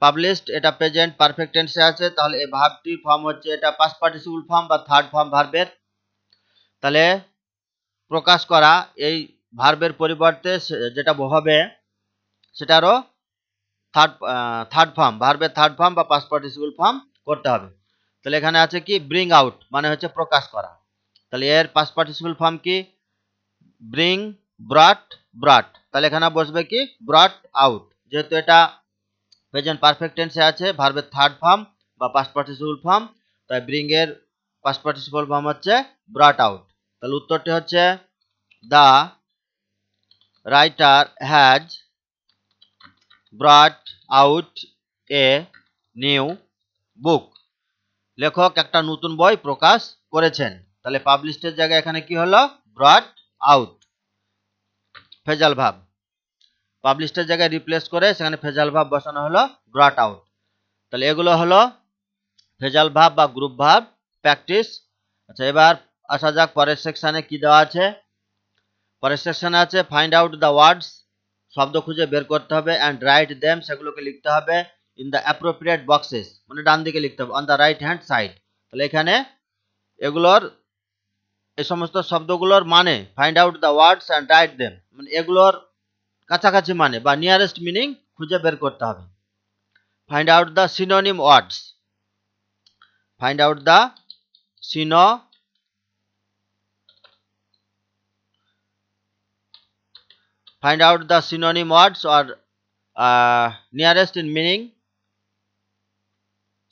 পাবলিশড এটা প্রেজেন্ট পারফেক্ট টেন্সে আছে, তাহলে এই ভার্বটির ফর্ম হচ্ছে এটা পাস্ট পার্টিসিপল ফর্ম বা থার্ড ফর্ম ভার্বের। তাহলে প্রকাশ করা এই ভার্বের পরিবর্তে যেটা হবে সেটারও থার্ড ফর্ম ভার্বের থার্ড ফর্ম বা পাস্ট পার্টিসিপল ফর্ম করতে হবে। তাহলে এখানে আছে কি ব্রিং আউট মানে হচ্ছে প্রকাশ করা। তাহলে এর পাস্ট পার্টিসিপল ফর্ম কি ব্রিং, ব্রট, ব্রট। তাহলে এখানে বসবে কি ব্রট আউট। যেহেতু এটা প্রেজেন্ট পারফেক্ট টেন্সে আছে ভার্বের থার্ড ফর্ম বা পাস্ট পার্টিসিপল ফর্ম, তাই ব্রিং এর পাস্ট পার্টিসিপল ফর্ম হচ্ছে ব্রট আউট। তাহলে উত্তরটি হচ্ছে the writer has brought out A new book. লেখক একটা নতুন বই প্রকাশ করেছেন। তাহলে পাবলিশডের জায়গায় এখানে কি হলো ব্রট আউট ফেজাল ভাব। পাবলিশডের জায়গায় রিপ্লেস করে সেখানে ফেজাল ভাব বসানো হলো ব্রট আউট। তাহলে এগুলো হলো ফেজাল ভাব বা গ্রুপ ভাব প্র্যাকটিস। আচ্ছা, এবার আসা যাক পরের সেকশনে কি দেওয়া আছে। পরের সেকশনে আছে ফাইন্ড আউট দ্য ওয়ার্ডস, শব্দ খুঁজে বের করতে হবে, অ্যান্ড রাইট দেম, সেগুলোকে লিখতে হবে ইন দ্য অ্যাপ্রোপ্রিয়েট বক্সেস, মানে ডান দিকে লিখতে হবে on the right hand side. তাহলে এখানে এগুলোর এই সমস্ত শব্দগুলোর মানে find out the words and write them, মানে এগুলোর কাছাকাছি মানে বা নিয়ারেস্ট মিনিং খুঁজে বের করতে হবে। Find out the synonym words, find out the synonym words or nearest in meaning,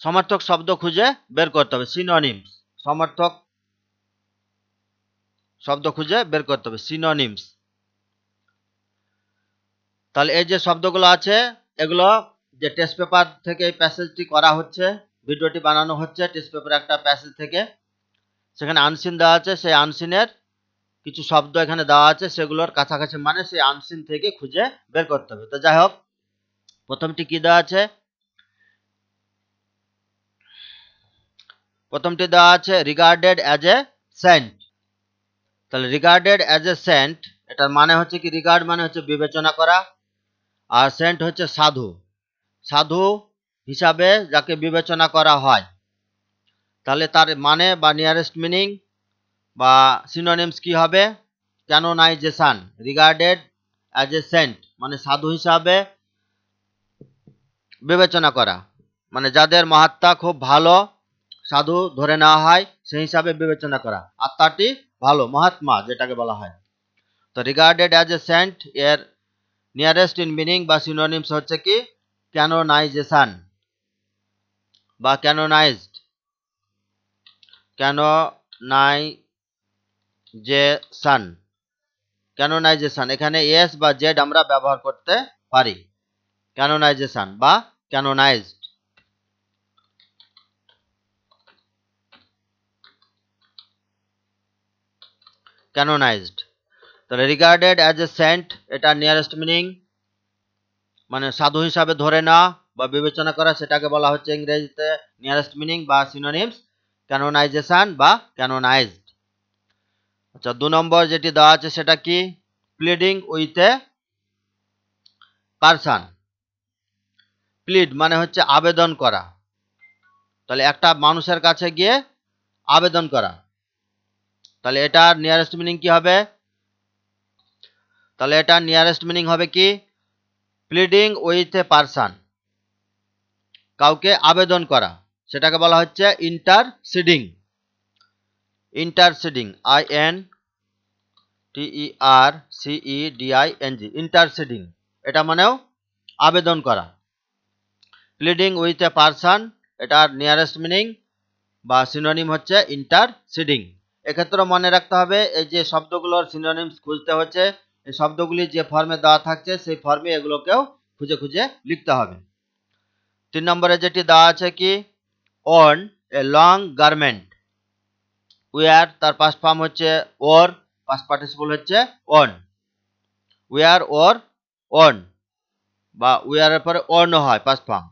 সমার্থক শব্দ খুঁজে বের করতে হবে সিনোনিমস, সমার্থক শব্দ খুঁজে বের করতে হবে সিনোনিমস। তাহলে এই যে শব্দগুলো আছে এগুলো যে টেস্ট পেপার থেকে এই প্যাসেজটি করা হচ্ছে, ভিডিওটি বানানো হচ্ছে টেস্ট পেপার একটা প্যাসেজ থেকে, সেখানে আনসিন দেওয়া আছে, সেই আনসিনের কিছু শব্দ এখানে দেওয়া আছে, সেগুলোর কাছাকাছি মানে সেই আনসিন থেকে খুঁজে বের করতে হবে। তো যাই হোক, প্রথমটি কি দেওয়া আছে, প্রথমটি দেওয়া আছে রিগার্ডেড অ্যাজ এ সেন্ট। তাহলে রিগার্ডেড অ্যাজ এ সেন্ট এটার মানে হচ্ছে কি রিগার্ড মানে হচ্ছে বিবেচনা করা, আর সেন্ট হচ্ছে সাধু, সাধু হিসাবে যাকে বিবেচনা করা হয়। তাহলে তার মানে বা নিয়ারেস্ট মিনিং বা সিনোনিমস কি হবে, canonization. Regarded as a saint মানে সাধু হিসাবে বিবেচনা করা, মানে যাদের মাহাত্মা খুব ভালো সাধু ধরে নেওয়া হয় সেই হিসাবে বিবেচনা করা, আত্মাটি ভালো মহাত্মা যেটাকে বলা হয়। তো রিগার্ডেড অ্যাজ এ সেন্ট এর নিয়ারেস্ট ইন মিনিং বা সিনোনিমস হচ্ছে কি ক্যানোনাইজেশন বা ক্যানোনাইজড, ক্যানোনাইজেশন, ক্যানোনাইজেশন। এখানে এস বা জেড আমরা ব্যবহার করতে পারি, ক্যানোনাইজেশন বা ক্যানোনাইজড। ক্যানোনাইজড। তাহলে রিগার্ডেড অ্যাজ এ সেন্ট এটা নিয়ারেস্ট মিনিং মানে সাধু হিসাবে ধরে নেওয়া বা বিবেচনা করা, সেটাকে বলা হচ্ছে ইংরেজিতে নিয়ারেস্ট মিনিং বা সিনোনিমস ক্যানোনাইজেশন বা ক্যানোনাইজড। আচ্ছা, 2 নম্বর যেটি দেওয়া আছে সেটা কি pleading with a person. Plead মানে হচ্ছে আবেদন করা, তাহলে একটা মানুষের কাছে গিয়ে আবেদন করা, তাহলে এটার নিয়ারেস্ট মিনিং কি হবে, তাহলে এটার নিয়ারেস্ট মিনিং হবে কি প্লিডিং উইথ এ পারসন, কাউকে আবেদন করা, সেটাকে বলা হচ্ছে ইন্টারসিডিং। ইন্টারসিডিং INTERCEDING, ইন্টারসিডিং এটা মানেও আবেদন করা। প্লিডিং উইথ এ পারসন এটার নিয়ারেস্ট মিনিং বা সিনোনিম হচ্ছে ইন্টারসিডিং। এক্ষেত্রে মনে রাখতে হবে এই যে শব্দগুলোর সিনোনিমস খুঁজতে হচ্ছে, এই শব্দগুলি যে ফর্মে দেওয়া থাকছে সেই ফর্মে এগুলোকেও খুঁজে খুঁজে লিখতে হবে। 3 নম্বরে যেটি দেওয়া আছে কি worn a long garment. Wear তার পাস্ট ফর্ম হচ্ছে ওর, পাস্ট পার্টিসিপল হচ্ছে অন। ওয়ার ওর অন, বা ওয়ারের পরে অন হয় পাস্ট ফর্ম।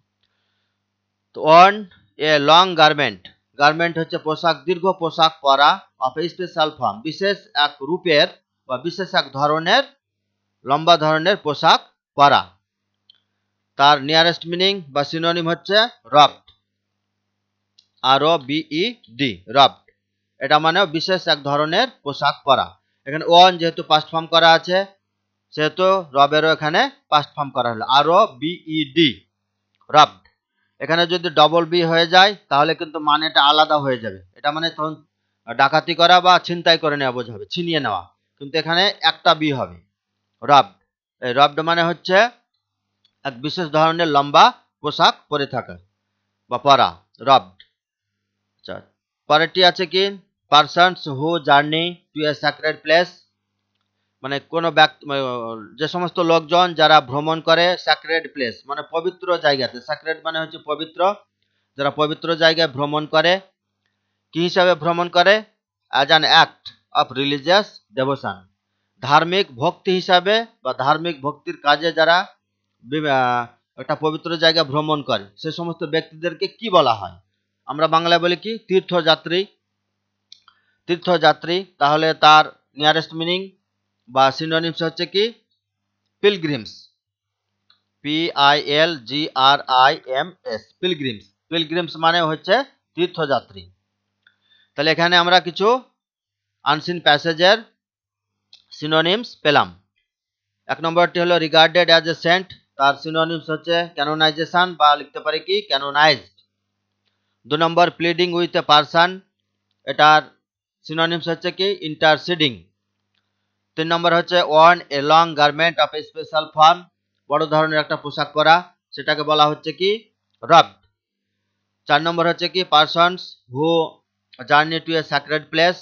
তো worn a long garment, garment হচ্ছে পোশাক, দীর্ঘ পোশাক পরা, অফ এ স্পেশাল ফর্ম, বিশেষ এক রূপের বা বিশেষ এক ধরনের লম্বা ধরনের পোশাক পরা। তার নিয়ারেস্ট মিনিং বা সিনোনিম হচ্ছে রবড, ROBED, রবড। এটা মানে বিশেষ এক ধরনের পোশাক পরা। এখানে ওয়ান যেহেতু পাস্ট ফর্ম করা আছে সেহেতু রবেরও এখানে পাস্ট ফর্ম করা হলো ROBED, রবড। এখানে যদি ডবল বি হয়ে যায় তাহলে কিন্তু মানেটা আলাদা হয়ে যাবে। এটা মানে তখন ডাকাতি করা বা ছিনতাই করে নেওয়া বোঝাবে, ছিনিয়ে নেওয়া। কিন্তু এখানে একটা বি হবে, রবড। এই রবড মানে হচ্ছে এক বিশেষ ধরনের লম্বা পোশাক পরে থাকা বা পরা, রবড। আচ্ছা, পরেরটি আছে কি persons who journey to A sacred place, মানে কোনো ব্যক্তি, যে সমস্ত লোকজন যারা ভ্রমণ করে স্যাক্রেড প্লেস মানে পবিত্র জায়গাতে, স্যাক্রেড মানে হচ্ছে পবিত্র, যারা পবিত্র জায়গায় ভ্রমণ করে, কি হিসাবে ভ্রমণ করে? As an act of religious devotion, ধার্মিক ভক্তি হিসাবে বা ধার্মিক ভক্তির কাজে যারা একটা পবিত্র জায়গা ভ্রমণ করে সে সমস্ত ব্যক্তিদেরকে কি বলা হয়? আমরা বাংলায় বলি কি তীর্থযাত্রী। তীর্থযাত্রী, তাহলে তার নিয়ারেস্ট মিনিং বা সিনোনিমস হচ্ছে কি পিলগ্রিমস, PILGRIMS, পিলগ্রিমস। পিলগ্রিমস মানে হচ্ছে তীর্থযাত্রী। তাহলে এখানে আমরা কিছু আনসিন প্যাসেজের সিনোনিমস পেলাম। এক নম্বরটি হলো রিগার্ডেড অ্যাজ এ সেন্ট, তার সিনোনিমস হচ্ছে ক্যানোনাইজেশন বা লিখতে পারি কি ক্যানোনাইজড। 2 নম্বর প্লিডিং উইথ এ পারসন, এটার সিনোনিমস হচ্ছে কি ইন্টারসিডিং। 3 নম্বর হচ্ছে worn a long garment of a special form, বড় ধরনের একটা পোশাক পরা, সেটাকে বলা হচ্ছে কি রবড। 4 নম্বর হচ্ছে কি persons who journey to A sacred place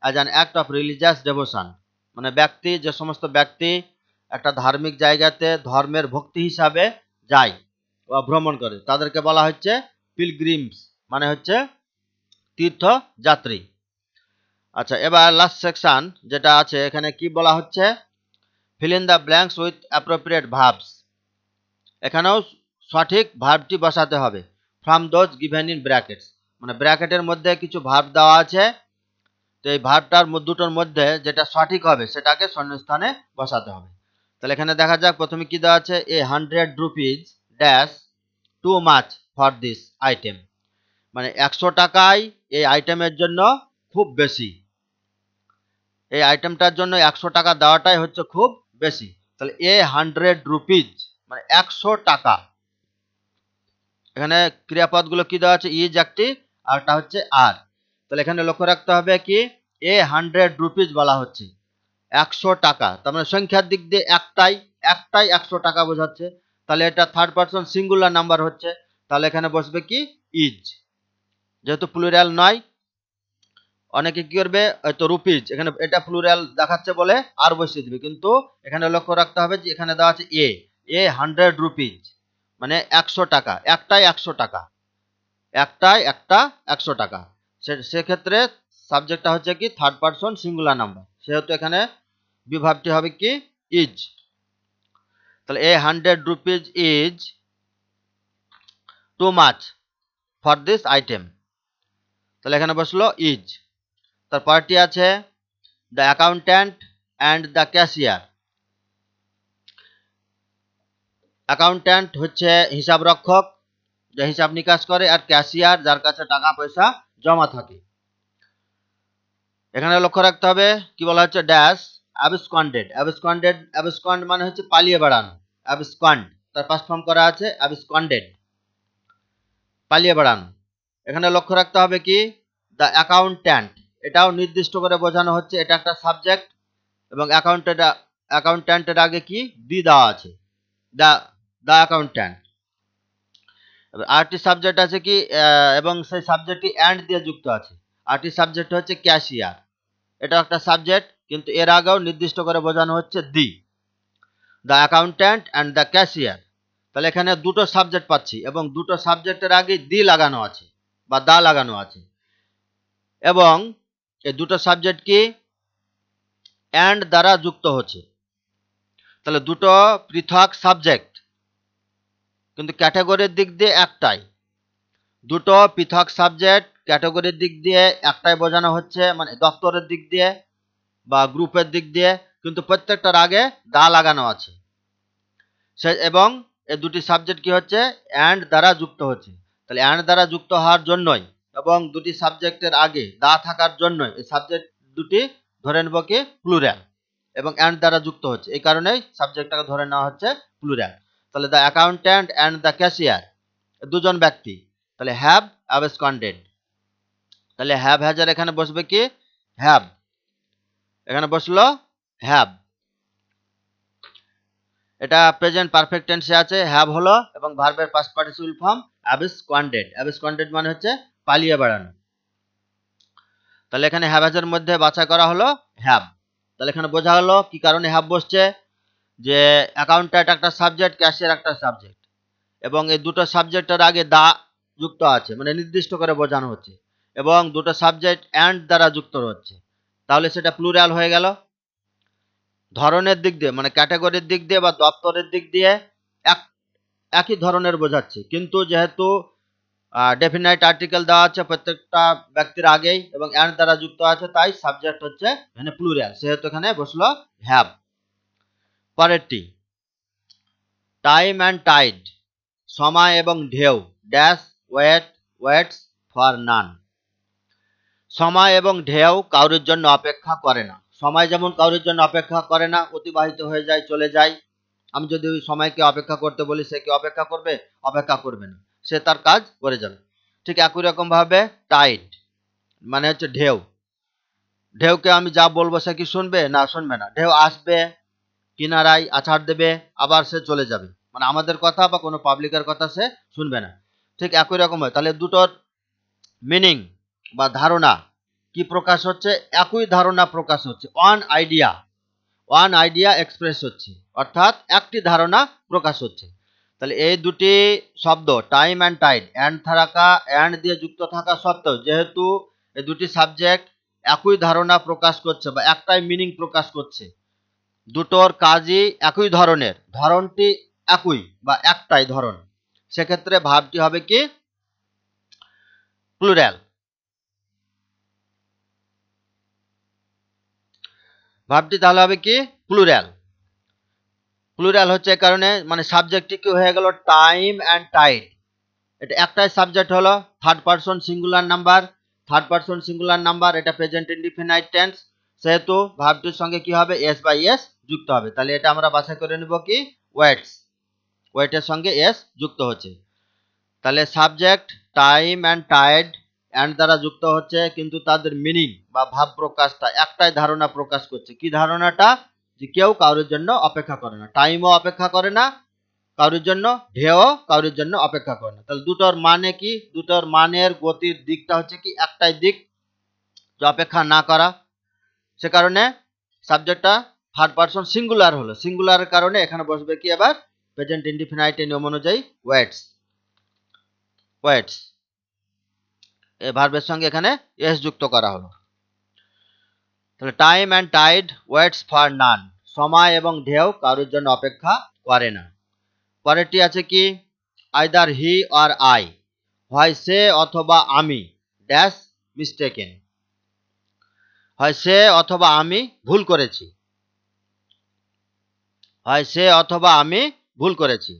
as an act of religious devotion, মানে ব্যক্তি, যে সমস্ত ব্যক্তি একটা ধার্মিক জায়গাতে ধর্মের ভক্তি হিসাবে যায় বা ভ্রমণ করে তাদেরকে বলা হচ্ছে পিলগ্রিমস, মানে হচ্ছে তীর্থযাত্রী। আচ্ছা, এবার লাস্ট সেকশন যেটা আছে এখানে কি বলা হচ্ছে fill in the blanks with appropriate verbs, এখানেও সঠিক ভার্বটি বসাতে হবে। From those given in brackets, মানে ব্র্যাকেটের মধ্যে কিছু ভার্ব দেওয়া আছে, তো এই ভার্বটার দুটোর মধ্যে যেটা সঠিক হবে সেটাকে শূন্যস্থানে বসাতে হবে। তাহলে এখানে দেখা যাক প্রথমে কি দেওয়া আছে, এ 100 rupees dash too much for this item, মানে 100 টাকায় এই আইটেমের জন্য খুব বেশি, এই আইটেমটার জন্য 100 টাকা দেওয়াটাই হচ্ছে খুব বেশি। তাহলে এ 100 রুপিজ মানে 100 টাকা। এখানে ক্রিয়াপদগুলো কি দেওয়া আছে, ইজ একটি আর একটা হচ্ছে আর। তাহলে এখানে লক্ষ্য রাখতে হবে কি এ 100 রুপিজ বলা হচ্ছে 100 টাকা, তার মানে সংখ্যার দিক দিয়ে একটাই, একটাই 100 টাকা বোঝাচ্ছে। তাহলে এটা থার্ড পারসন সিঙ্গুলার নাম্বার হচ্ছে, তাহলে এখানে বসবে কি ইজ, যেহেতু প্লুরাল নয়। অনেকে কি করবে হয়তো রুপিজ, এখানে এটা প্লুরাল দেখাচ্ছে বলে আর বসিয়ে দিবে, কিন্তু এখানে লক্ষ্য রাখতে হবে যে এখানে দেওয়া আছে এ 100 রুপিজ মানে 100 টাকা, একটাই 100 টাকা, একটাই একটা 100 টাকা। সেক্ষেত্রে সাবজেক্টটা হচ্ছে কি থার্ড পারসন সিঙ্গুলার নাম্বার, সেহেতু এখানে বিভাবটি হবে কি ইজ। তাহলে 100 rupees is too much for this item, তাহলে এখানে বসলো ইজ। তারপরটি আছে the accountant and the cashier. Accountant হচ্ছে হিসাব রক্ষক, যে হিসাব নিকাশ করে, আর ক্যাশিয়ার যার কাছে টাকা পয়সা জমা থাকে। এখানে লক্ষ্য রাখতে হবে কি বলা হচ্ছে ড্যাশ অ্যাবসকন্ডেড, অ্যাবসকন্ডেড, অ্যাবসকন্ড মানে হচ্ছে পালিয়ে বেড়ানো, অ্যাবসকন্ড তার পাস্ট ফর্ম করা আছে অ্যাবসকন্ডেড, পালিয়ে বেড়ানো। এখানে লক্ষ্য রাখতে হবে কি দ্য অ্যাকাউন্ট্যান্ট, এটাও নির্দিষ্ট করে বোঝানো হচ্ছে এটা একটা সাবজেক্ট, এবং অ্যাকাউন্ট্যান্টের আগে কি দি দেওয়া আছে the the accountant. RT subject আছে কি এবং সেই সাবজেক্টটি অ্যান্ড দিয়ে যুক্ত আছে। আরটি সাবজেক্ট হচ্ছে ক্যাশিয়ার, এটা একটা সাবজেক্ট, কিন্তু এর আগেও নির্দিষ্ট করে বোঝানো হচ্ছে the, the accountant and the cashier. তাহলে এখানে দুটো সাবজেক্ট পাচ্ছি এবং দুটো সাবজেক্টের আগে দি লাগানো আছে বা দা লাগানো আছে, এবং এই দুটো সাবজেক্ট কি অ্যান্ড দ্বারা যুক্ত হচ্ছে। তাহলে দুটো পৃথক সাবজেক্ট কিন্তু ক্যাটাগরির দিক দিয়ে একটাই। দুটো পৃথক সাবজেক্ট ক্যাটাগরির দিক দিয়ে একটাই বোঝানো হচ্ছে, মানে দপ্তরের দিক দিয়ে বা গ্রুপের দিক দিয়ে, কিন্তু প্রত্যেকটার আগে দা লাগানো আছে। এবং এই দুটি সাবজেক্ট কি হচ্ছে অ্যান্ড দ্বারা যুক্ত হচ্ছে। তাহলে অ্যান্ড দ্বারা যুক্ত হওয়ার জন্যই এবং দুটি সাবজেক্টের আগে দা থাকার জন্যই এই সাবজেক্ট দুটি ধরে নেব কি প্লুরাল, এবং অ্যান্ড দ্বারা যুক্ত হচ্ছে, এই কারণেই সাবজেক্টটাকে ধরে নেওয়া হচ্ছে প্লুরাল। তাহলে the accountant and the cashier দুজন ব্যক্তি, তাহলে হ্যাভ অ্যাবসকন্ডেড। তাহলে হ্যাভ হ্যাজার এখানে বসবে কি হ্যাভ, এখানে বসলো হ্যাভ। এটা প্রেজেন্ট পারফেক্ট টেন্সে আছে, হ্যাভ হলো এবং ভার্বের past participle form absconded. Absconded মানে হচ্ছে পালিয়ে বেড়ানো। তাহলে এখানে হ্যাভ হ্যাজের মধ্যে বাছাই করা হলো হ্যাভ। তাহলে এখানে বোঝা হলো কি কারণে হ্যাভ বসছে, যে অ্যাকাউন্ট্যান্ট একটা সাবজেক্ট, ক্যাশিয়ার একটা সাবজেক্ট, এবং এই দুটো সাবজেক্টের আগে দা যুক্ত আছে, মানে নির্দিষ্ট করে বোঝানো হচ্ছে, এবং দুটো সাবজেক্ট অ্যান্ড দ্বারা যুক্ত হচ্ছে, তাহলে সেটা প্লুরাল হয়ে গেল। ধরনের দিক দিয়ে মানে ক্যাটাগরির দিক দিয়ে বা দপ্তরের দিক দিয়ে একই ধরনের বোঝাচ্ছে, কিন্তু যেহেতু ডেফিনাইট আর্টিকেল দেওয়া আছে প্রত্যেকটা ব্যক্তির আগেই এবং অ্যান্ড দ্বারা যুক্ত আছে, তাই সাবজেক্ট হচ্ছে এখানে প্লুরাল, সেহেতু এখানে বসলো হ্যাভ। পরেরটি টাইম অ্যান্ড টাইড, সময় এবং ঢেউ, ড্যাশ ওয়েটস ফর নান। সময় এবং ঢেউ কারোর জন্য অপেক্ষা করে না। সময় যেমন কারোর জন্য অপেক্ষা করে না, অতিবাহিত হয়ে যায়, চলে যায়। আমি যদি ওই সময়কে অপেক্ষা করতে বলি, সে কি অপেক্ষা করবে? অপেক্ষা করবে না, সে তার কাজ করে যাবে। ঠিক একই রকম ভাবে টাইড মানে হচ্ছে ঢেউ। ঢেউকে আমি যা বলবো সে কি শুনবে? না, শুনবে না। ঢেউ আসবে, কিনারায় আছাড় দেবে, আবার সে চলে যাবে, মানে আমাদের কথা বা কোনো পাবলিকের কথা সে শুনবে না। ঠিক একই রকম হয়। তাহলে দুটোর মিনিং বা ধারণা কি প্রকাশ হচ্ছে? একই ধারণা প্রকাশ হচ্ছে, ওয়ান আইডিয়া এক্সপ্রেস হচ্ছে, অর্থাৎ একটি ধারণা প্রকাশ হচ্ছে। তাহলে এই দুটি শব্দ টাইম অ্যান্ড টাইড অ্যান্ড দিয়ে যুক্ত থাকা সত্ত্বেও, যেহেতু এই দুটি সাবজেক্ট একই ধারণা প্রকাশ করছে বা একটাই মিনিং প্রকাশ করছে, দুটোর কাজই একই ধরনের, ধরনটি একই বা একটাই ধরন, সেক্ষেত্রে ভার্বটি হবে কি প্লুরাল। ভার্বটি তাহলে হবে কি প্লুরাল। প্লুরাল হচ্ছে এই কারণে, মানে সাবজেক্টটি কি হয়ে গেল টাইম অ্যান্ড টাইড, এটা একটাই সাবজেক্ট হলো, থার্ড পারসন সিঙ্গুলার নাম্বার, এটা প্রেজেন্ট ইনডিফিনাইট টেন্স, সেহেতু ভার্বটির সঙ্গে কি হবে এস বাই এস যুক্ত হবে। তাহলে এটা আমরা বাছাই করে নিব কি ওয়েটের সঙ্গে এস যুক্ত হচ্ছে। তাহলে subject time and tide and দ্বারা যুক্ত হচ্ছে, কিন্তু তাদের মিনিং বা ভাব প্রকাশটা একটাই ধারণা প্রকাশ করছে। কি ধারণাটা? যে কেউ কারোর জন্য অপেক্ষা করে না, টাইমও অপেক্ষা করে না কারোর জন্য, ঢেউ কারোর জন্য অপেক্ষা করে না। তাহলে দুটোর মানে কি? দুটোর মানের গতির দিকটা হচ্ছে কি একটাই দিক, যে অপেক্ষা না করা। সে কারণে সাবজেক্টটা থার্ড পারসন সিঙ্গুলার হলো, সিঙ্গুলারের কারণে এখানে বসবে কি এবার প্রেজেন্ট ইনডিফিনাইট এর নিয়ম অনুযায়ী ওয়েটস। এই ভার্বের সঙ্গে এখানে এস যুক্ত করা হলো। তাহলে time and tide waits for none, সময় এবং ঢেউ কারোর জন্য অপেক্ষা করে না। পরেরটি আছে কি আইদার হি অর আই, হয় সে অথবা আমি ড্যাশ মিস্টেকেন, হয় সে অথবা আমি ভুল করেছি,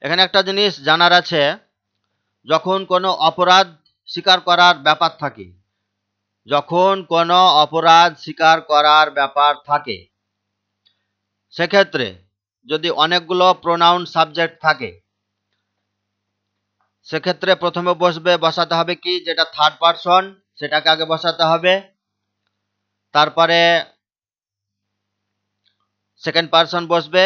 এখানে একটা জিনিস জানার আছে, যখন কোনো অপরাধ স্বীকার করার ব্যাপার থাকে, সেক্ষেত্রে যদি অনেকগুলো প্রোনাউন সাবজেক্ট থাকে, সেক্ষেত্রে প্রথমে বসাতে হবে কি যেটা থার্ড পারসন সেটাকে আগে বসাতে হবে, তারপরে সেকেন্ড পারসন বসবে,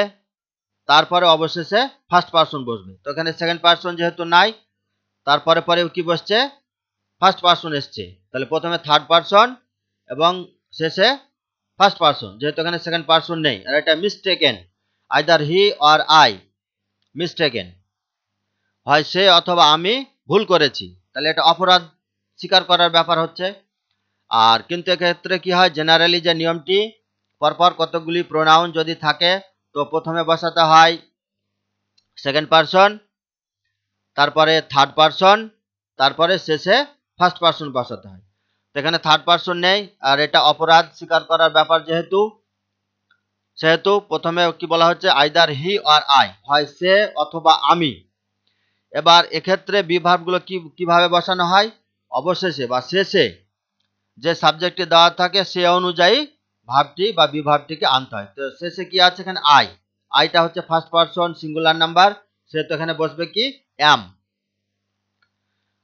তারপরে অবশেষে ফার্স্ট পারসন বসবে। তো এখানে সেকেন্ড পারসন যেহেতু নাই, তারপরে কি বসছে? ফার্স্ট পারসন এসছে। তাহলে প্রথমে থার্ড পারসন এবং শেষে ফার্স্ট পারসন, যেহেতু এখানে সেকেন্ড পারসন নেই। আর এটা mistaken, either he or I mistaken, হয় সে অথবা আমি ভুল করেছি। তাহলে এটা অপরাধ স্বীকার করার ব্যাপার হচ্ছে। আর কিন্তু এক্ষেত্রে কি হয়, জেনারেলি যে নিয়মটি, পরপর কতগুলি প্রোনাউন যদি থাকে তো প্রথমে বসাতে হয় সেকেন্ড পারসন, তারপরে থার্ড পারসন, তারপরে শেষে ফার্স্ট পারসন বসাতে হয়। তো এখানে থার্ড পারসন নেই, আর এটা অপরাধ স্বীকার করার ব্যাপার সেহেতু প্রথমে কি বলা হচ্ছে, আইদার হি অর আই, হয় সে অথবা আমি। এবার এক্ষেত্রে বিভার্বগুলো কিভাবে বসানো হয়, অবশেষে বা শেষে যে সাবজেক্টটি দেওয়া থাকে সে অনুযায়ী ভার্বটি বা বিভার্বটিকে আনতে হয়। তো শেষে কি আছে, এখানে আইটা হচ্ছে ফার্স্ট পারসন সিঙ্গুলার নাম্বার, সেহেতু এখানে বসবে কি অ্যাম।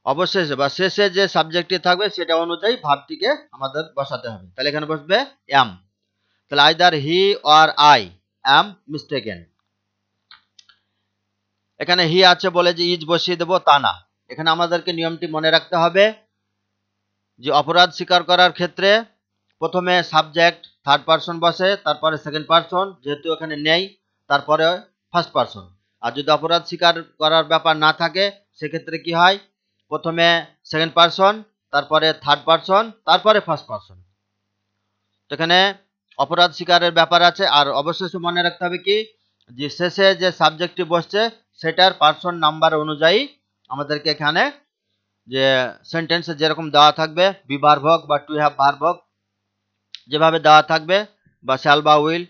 অবশেষে বা শেষে যে সাবজেক্টটি থাকবে সেটা অনুযায়ী ভার্বটিকে আমাদের বসাতে হবে। তাহলে এখানে বসবে অ্যাম। তাহলে either he or I am mistaken. এখানে হি আছে বলে যে ইজ বসিয়ে দেবো তা না, এখানে আমাদেরকে নিয়মটি মনে রাখতে হবে যে অপরাধ স্বীকার করার ক্ষেত্রে প্রথমে সাবজেক্ট থার্ড পারসন বসে, তারপরে সেকেন্ড পারসন, যেহেতু এখানে নেই তারপরে ফার্স্ট পারসন। আর যদি অপরাধ স্বীকার করার ব্যাপার না থাকে সেক্ষেত্রে কি হয়, প্রথমে সেকেন্ড পারসন, তারপরে থার্ড পারসন, তারপরে ফার্স্ট পারসন। তো এখানে অপরাধ স্বীকারের ব্যাপার আছে। আর অবশেষে মনে রাখতে হবে কি, যে শেষে যে সাবজেক্টটি বসছে সেটার পারসন নাম্বার অনুযায়ী আমাদেরকে এখানে যে সেন্টেন্সে যেরকম দেওয়া থাকবে, বি ভার্ব হোক বা টু হ্যাভ ভার্ব হোক, যেভাবে দেওয়া থাকবে বা শ্যাল বা উইল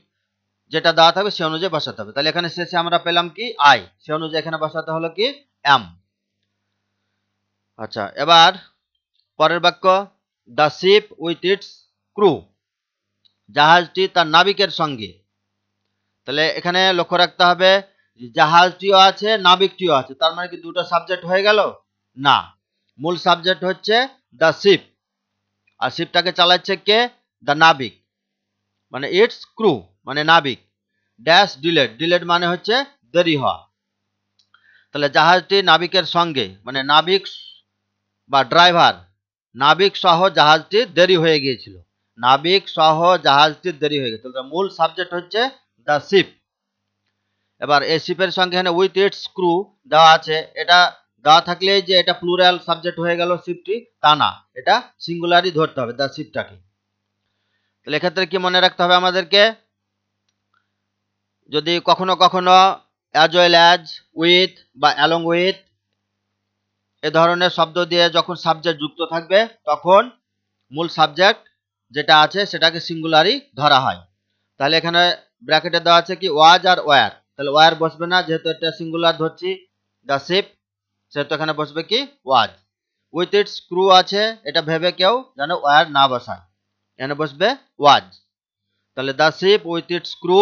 যেটা দেওয়া থাকবে সে অনুযায়ী বসাতে হবে। তাহলে এখানে শেষে আমরা পেলাম কি আই, সে অনুযায়ী এখানে বসাতে হলো কি অ্যাম। আচ্ছা, এবার পরের বাক্য, the ship with its crew, জাহাজটি তার নাবিকের সঙ্গে। তাহলে এখানে লক্ষ্য রাখতে হবে জাহাজটিও আছে নাবিকটিও আছে, তার মানে কি দুটো সাবজেক্ট হয়ে গেল না, মূল সাবজেক্ট হচ্ছে দ্য শিপ, আর শিপটাকে চালাচ্ছে কে, দ্য নাবিক, মানে ইটস ক্রু মানে নাবিক। ড্যাশ ডিলেড, ডিলেড মানে হচ্ছে দেরি হওয়া। তাহলে জাহাজটি নাবিকের সঙ্গে মানে নাবিক বা ড্রাইভার, নাবিক সহ জাহাজটি দেরি হয়ে গিয়েছিল, নাবিক সহ জাহাজটি দেরি হয়ে গেছিল। মূল সাবজেক্ট হচ্ছে দ্য শিপ। এবার এই শিপের সঙ্গে এখানে উইথ ইটস ক্রু দেওয়া আছে, এটা দেওয়া থাকলেই যে এটা প্লুরাল সাবজেক্ট হয়ে গেল শিপটি তা না, এটা সিঙ্গুলারই ধরতে হবে দ্য শিপটাকে। তাহলে এক্ষেত্রে কি মনে রাখতে হবে আমাদেরকে, যদি কখনো কখনো অ্যাজ ওয়েল অ্যাজ, উইথ বা অ্যালং উইথ এ ধরনের শব্দ দিয়ে যখন সাবজেক্ট যুক্ত থাকবে তখন মূল সাবজেক্ট যেটা আছে সেটাকে সিঙ্গুলারই ধরা হয়। তাহলে এখানে ব্র্যাকেটে দেওয়া আছে কি ওয়াজ আর ওয়ার, তাহলে ওয়ার বসবে না যেহেতু এটা সিঙ্গুলার ধরছি দ্য শিপ, সেহেতু এখানে বসবে কি ওয়াজ। উইথ ইটস ক্রু আছে, এটা ভেবে কেউ যেন ওয়ার না বসায়, এখানে বসবে ওয়াজ। তাহলে the ship with its crew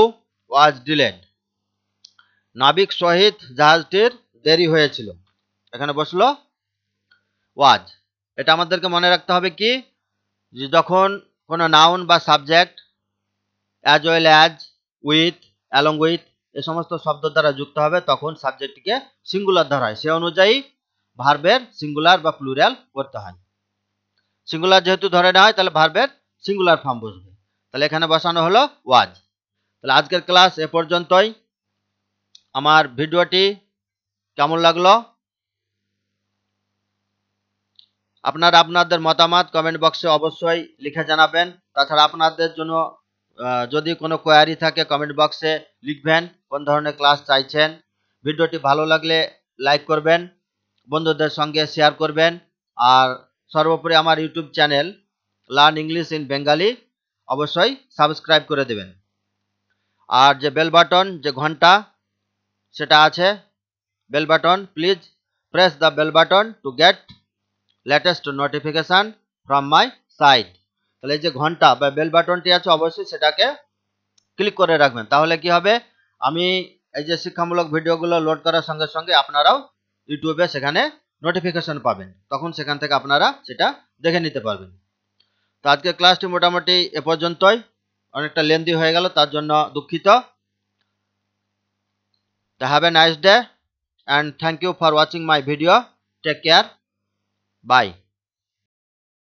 was delayed, নাবিক সহিত জাহাজটির দেরি হয়েছিল, এখানে বসলো ওয়াজ। এটা আমাদেরকে মনে রাখতে হবে কি, যে যখন কোনো নাউন বা subject as well as, with, along with a সমস্ত শব্দ দ্বারা যুক্ত হবে তখন সাবজেক্টটিকে সিঙ্গুলার ধরা হয়, সে অনুযায়ী ভার্বের সিঙ্গুলার বা প্লুরাল করতে হয়। সিঙ্গুলার যেহেতু ধরে নেওয়া হয় তাহলে ভার্বের সিঙ্গুলার ফর্ম বসবে, তাহলে এখানে বসানো হলো ওয়াজ। তাহলে আজকের ক্লাস এ পর্যন্তই। আমার ভিডিওটি কেমন লাগলো আপনারা আপনাদের মতামত কমেন্ট বক্সে অবশ্যই লিখে জানাবেন। তাছাড়া আপনাদের জন্য যদি কোনো কোয়ারি থাকে কমেন্ট বক্সে লিখবেন কোন ধরনের ক্লাস চাইছেন। ভিডিওটি ভালো লাগলে লাইক করবেন, বন্ধুদের সঙ্গে শেয়ার করবেন, আর সর্বোপরি আমার YouTube channel learn English in Bengali অবশ্যই সাবস্ক্রাইব করে দেবেন। আর যে বেল বাটন, যে ঘন্টা সেটা আছে bell button, please press the bell button to get latest notification from my side. তাহলে এই যে ঘন্টা বা বেল বাটনটি আছে অবশ্যই সেটাকে ক্লিক করে রাখবেন, তাহলে কি হবে, আমি এই যে শিক্ষামূলক ভিডিওগুলো লোড করার সঙ্গে সঙ্গে আপনারাও ইউটিউবে সেখানে নোটিফিকেশন পাবেন, তখন সেখান থেকে আপনারা সেটা দেখে নিতে পারবেন। তো আজকে ক্লাসটি মোটামুটি এ পর্যন্তই, অনেকটা লেন্দি হয়ে গেল তার জন্য দুঃখিত। তো have a nice day and thank you for watching my video. Take care. Bye.